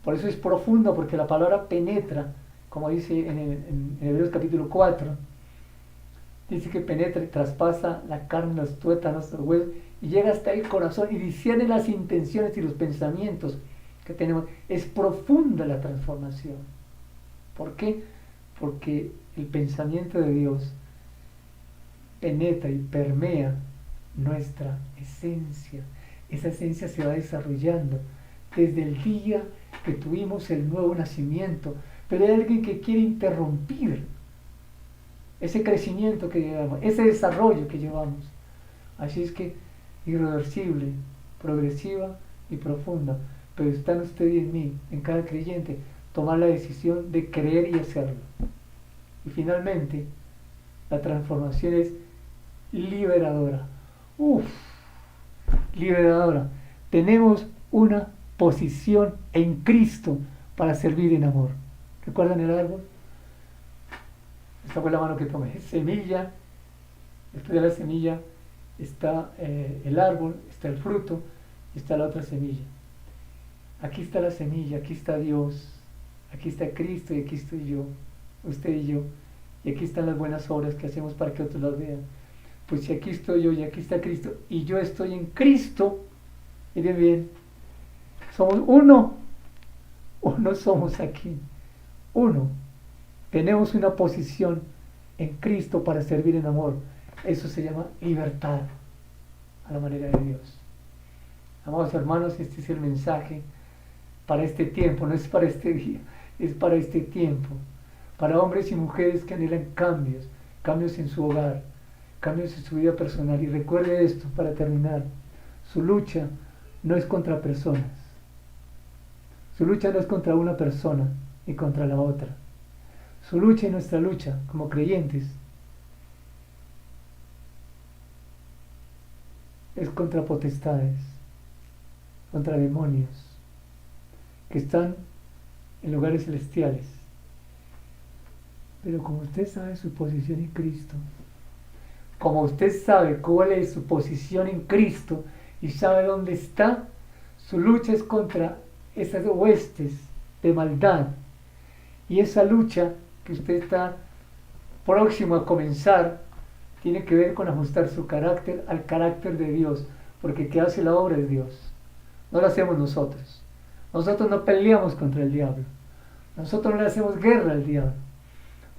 Por eso es profunda, porque la palabra penetra, como dice en Hebreos capítulo 4, dice que penetra y traspasa la carne, los tuétanos, los huesos, y llega hasta el corazón y discierne las intenciones y los pensamientos que tenemos. Es profunda la transformación. ¿Por qué? Porque el pensamiento de Dios penetra y permea nuestra esencia. Esa esencia se va desarrollando desde el día que tuvimos el nuevo nacimiento, pero hay alguien que quiere interrumpir ese crecimiento que llevamos, ese desarrollo que llevamos. Así es que irreversible, progresiva y profunda, pero está en usted y en mí, en cada creyente, tomar la decisión de creer y hacerlo. Y finalmente, la transformación es liberadora. Liberadora. Tenemos una posición en Cristo para servir en amor. ¿Recuerdan el árbol? Esta fue la mano que tomé. Semilla. Después de la semilla está el árbol, está el fruto, y está la otra semilla. Aquí está la semilla, aquí está Dios, aquí está Cristo y aquí estoy yo, usted y yo. Y aquí están las buenas obras que hacemos para que otros las vean. Pues si aquí estoy yo y aquí está Cristo y yo estoy en Cristo, miren bien, somos uno somos aquí, uno. Tenemos una posición en Cristo para servir en amor. Eso se llama libertad a la manera de Dios. Amados hermanos, este es el mensaje para este tiempo, no es para este día, es para este tiempo. Para hombres y mujeres que anhelan cambios, cambios en su hogar, cambios en su vida personal. Y recuerde esto para terminar, su lucha no es contra personas. Su lucha no es contra una persona y contra la otra. Su lucha y nuestra lucha como creyentes es contra potestades, contra demonios que están en lugares celestiales. Pero como usted sabe su posición en Cristo, como usted sabe cuál es su posición en Cristo y sabe dónde está, su lucha es contra esas huestes de maldad. Y esa lucha que usted está próximo a comenzar tiene que ver con ajustar su carácter al carácter de Dios, porque el que hace la obra es Dios, no la hacemos nosotros. Nosotros no peleamos contra el diablo, nosotros no le hacemos guerra al diablo.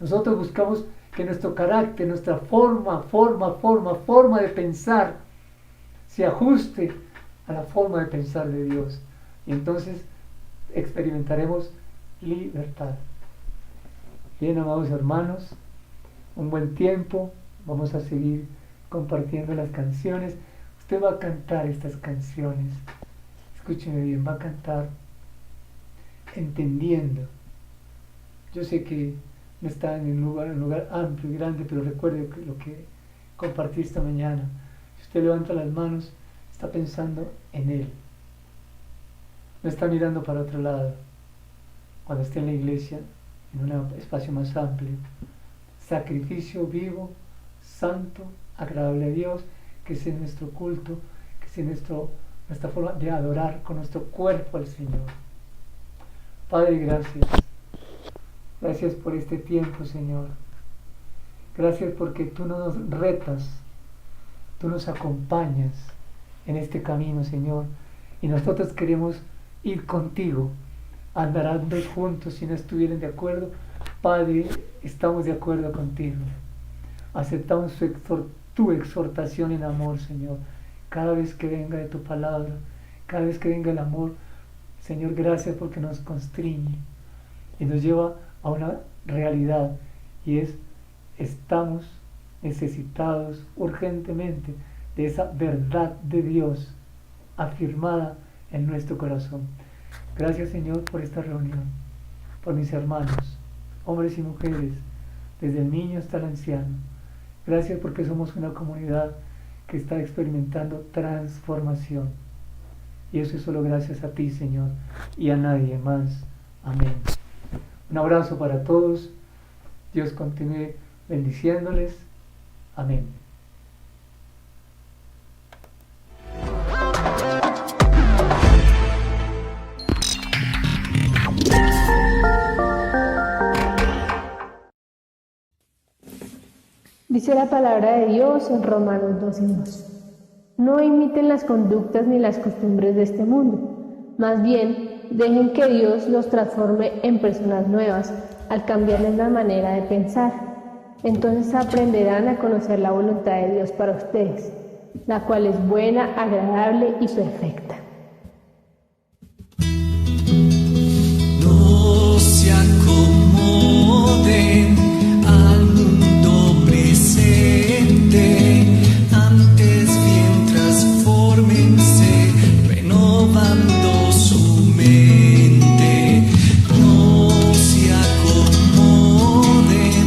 Nosotros buscamos que nuestro carácter, nuestra forma de pensar se ajuste a la forma de pensar de Dios. Y entonces experimentaremos libertad. Bien, amados hermanos, un buen tiempo. Vamos a seguir compartiendo las canciones. Usted va a cantar estas canciones. Escúcheme bien, va a cantar entendiendo. Yo sé que no está en un lugar amplio y grande, pero recuerde lo que compartí esta mañana. Si usted levanta las manos, está pensando en Él. No está mirando para otro lado. Cuando esté en la iglesia, en un espacio más amplio. Sacrificio vivo, santo, agradable a Dios, que sea nuestro culto, que sea nuestra forma de adorar con nuestro cuerpo al Señor. Padre, gracias. Gracias por este tiempo, Señor. Gracias porque tú nos retas, tú nos acompañas en este camino, Señor. Y nosotros queremos ir contigo, andar juntos si no estuvieran de acuerdo. Padre, estamos de acuerdo contigo. Aceptamos tu exhortación en amor, Señor. Cada vez que venga de tu palabra, cada vez que venga el amor, Señor, gracias porque nos constriñe y nos lleva a una realidad, y es: estamos necesitados urgentemente de esa verdad de Dios afirmada en nuestro corazón. Gracias, Señor, por esta reunión, por mis hermanos, hombres y mujeres, desde el niño hasta el anciano. Gracias porque somos una comunidad que está experimentando transformación, y eso es solo gracias a ti, Señor, y a nadie más. Amén. Un abrazo para todos. Dios continúe bendiciéndoles. Amén. Dice la palabra de Dios en Romanos 12:2. No imiten las conductas ni las costumbres de este mundo, más bien dejen que Dios los transforme en personas nuevas al cambiarles la manera de pensar. Entonces aprenderán a conocer la voluntad de Dios para ustedes, la cual es buena, agradable y perfecta. No se acomoden al mundo presente, antes bien transfórmense, renovando su mente. No se acomoden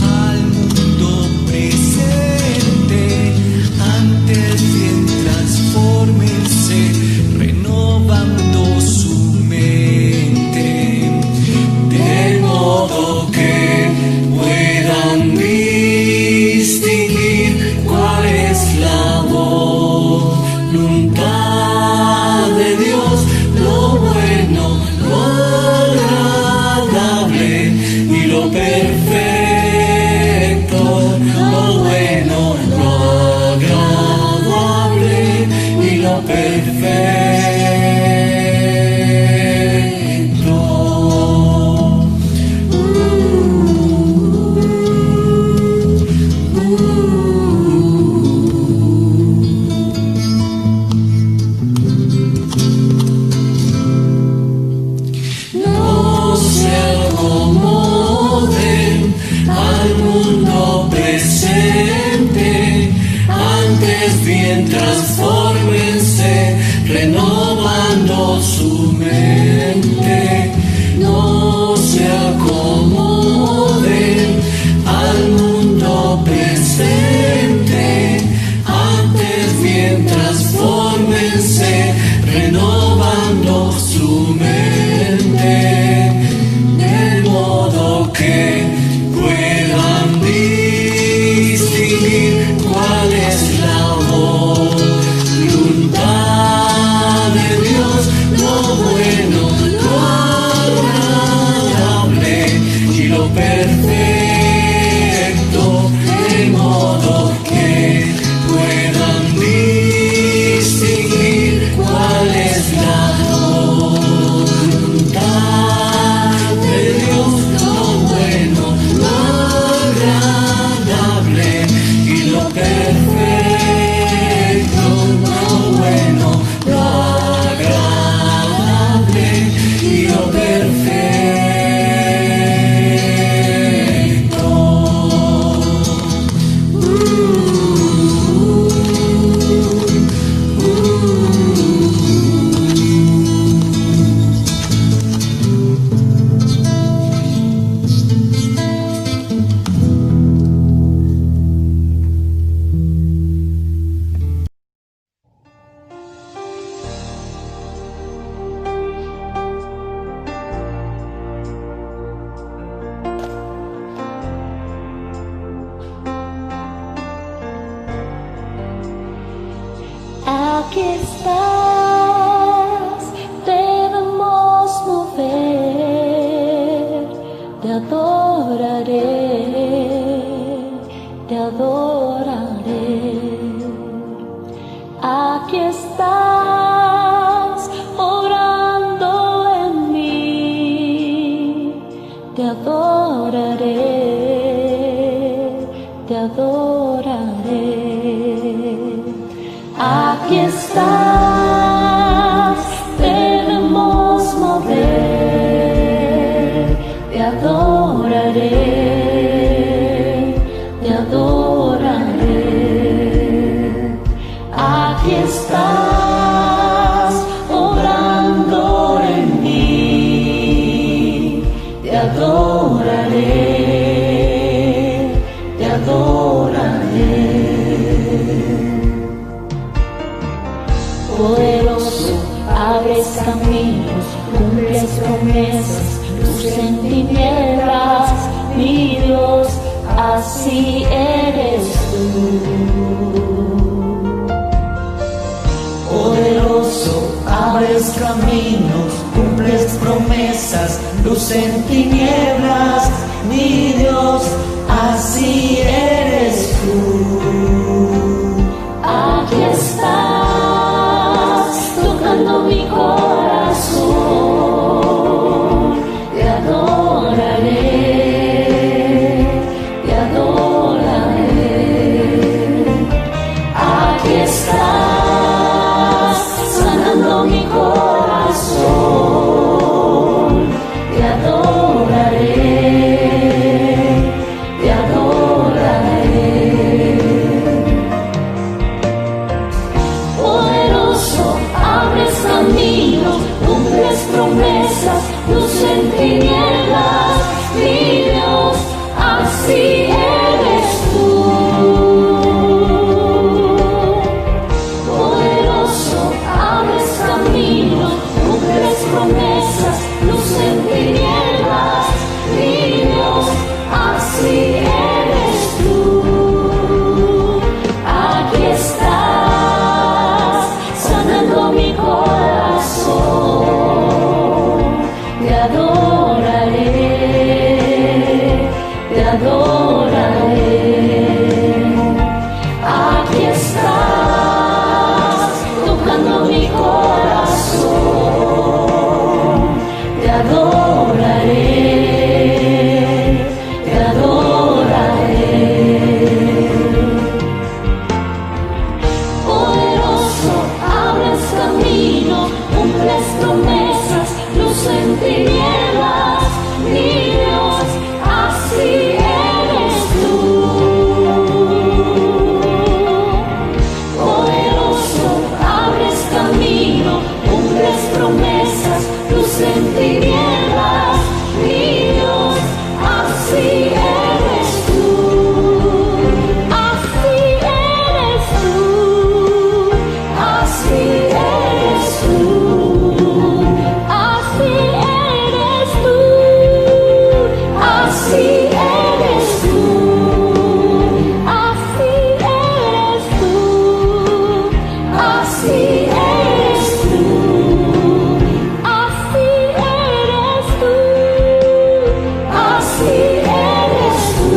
al mundo presente, antes bien transfórmense, renovando su mente, de modo que puedan distinguir cuál es la voluntad de Dios, lo bueno, lo agradable y lo perfecto, lo bueno, lo agradable y lo perfecto. No se acomoden al mundo presente, antes bien transfórmense, renovando su mente. No se acomoden al mundo presente, antes bien transfórmense, renovando su mente, de modo que puedan distinguir cuál es la voluntad de Dios, lo bueno, lo agradable y lo perfecto, de modo que puedan distinguir cuál es la voluntad de Dios, lo bueno, lo agradable y lo perfecto, lo bueno, lo agradable y lo perfecto. Aquí estás, debemos mover, te adoraré, te adoraré. Aquí estás, orando en mí, te adoraré, te adoraré. Aquí estás, debemos mover, te adoraré, te adoraré. Aquí estás, orando en mí, te adoraré, te adoraré. Poderoso, abres caminos, cumples promesas, luz en tinieblas, mi Dios, así eres tú. Poderoso, abres caminos, cumples promesas, luz en tinieblas, mi Dios, así eres adoraré. Aquí estás, tocando mi corazón, te adoraré, te adoraré. Poderoso, abres camino, cumples promesas, luz en tinieblas, mi Dios, así eres tú. Poderoso, abres camino, cumples promesas, luz en tinieblas, mi Dios, así eres tú. Así eres tú. Así eres tú. Así eres tú. Así eres tú. Así eres tú. Así eres tú. Así eres tú. Así eres tú.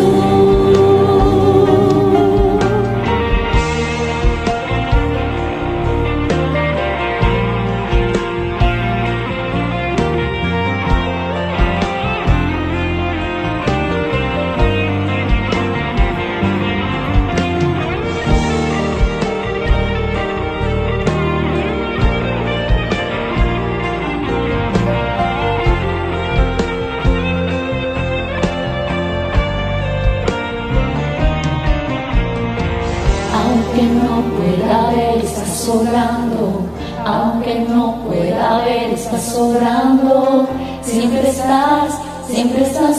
Aunque no pueda ver, estás sobrando. Aunque no pueda ver, estás sobrando. Siempre estás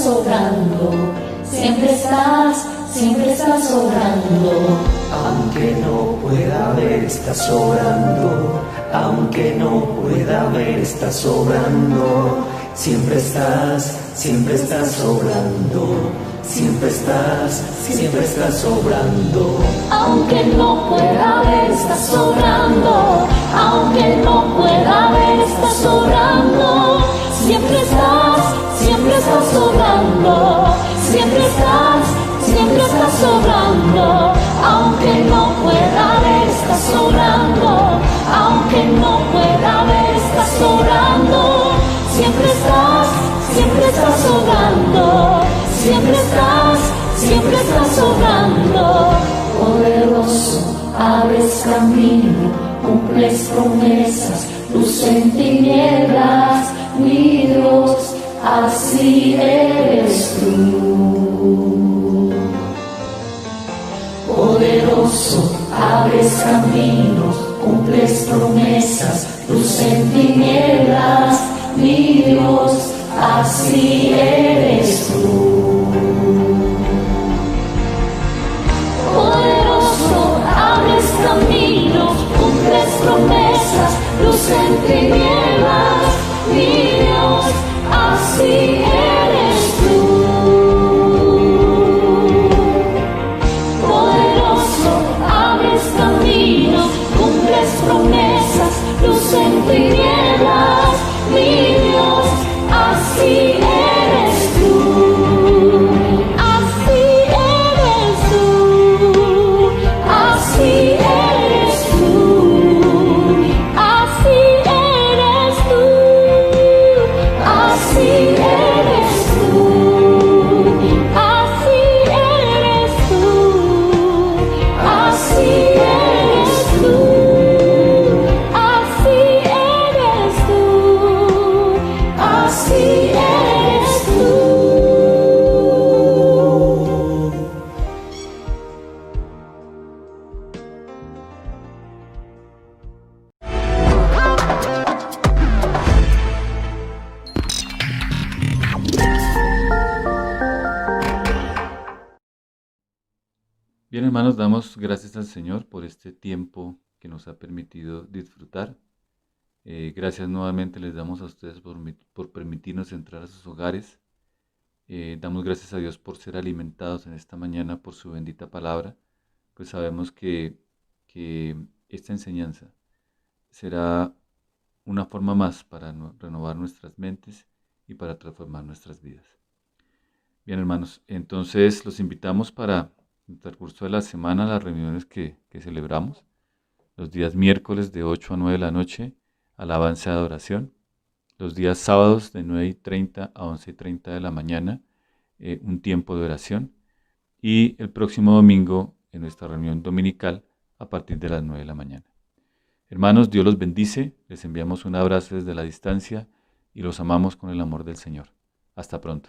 sobrando. Siempre estás sobrando. Aunque no pueda ver, está sobrando. Aunque no pueda ver, está sobrando. Siempre estás sobrando. Siempre estás sobrando. Aunque no pueda ver, estás sobrando. Aunque no pueda ver, estás sobrando. Siempre estás sobrando. Siempre estás sobrando. Aunque no pueda ver, estás sobrando. Aunque no pueda ver, estás sobrando. Siempre estás sobrando. Siempre estás sobrando. Poderoso, abres camino, cumples promesas, luz en tinieblas, mi Dios, así eres tú. Poderoso, abres caminos, cumples promesas, luz en tinieblas, mi Dios, así eres tú. Poderoso, abres caminos, cumples promesas, luz en tinieblas, mi Dios, así eres tú. Poderoso, abres caminos, cumples promesas, luz en tinieblas, mi Dios, así eres tú. Así eres tú. Así eres tú. Así eres tú. Así eres tú. Así eres tú. Así eres tú. Así eres tú. Así eres tú. Bien, hermanos, damos gracias al Señor por este tiempo que nos ha permitido disfrutar. Gracias nuevamente les damos a ustedes por permitirnos entrar a sus hogares. Damos gracias a Dios por ser alimentados en esta mañana por su bendita palabra, pues sabemos que esta enseñanza será una forma más para renovar nuestras mentes y para transformar nuestras vidas. Bien, hermanos, entonces los invitamos para el transcurso de la semana a las reuniones que celebramos. Los días miércoles de 8 a 9 de la noche, alabanza de adoración. Los días sábados de 9:30 a 11:30 de la mañana, un tiempo de oración. Y el próximo domingo, en nuestra reunión dominical, a partir de las 9 de la mañana. Hermanos, Dios los bendice, les enviamos un abrazo desde la distancia y los amamos con el amor del Señor. Hasta pronto.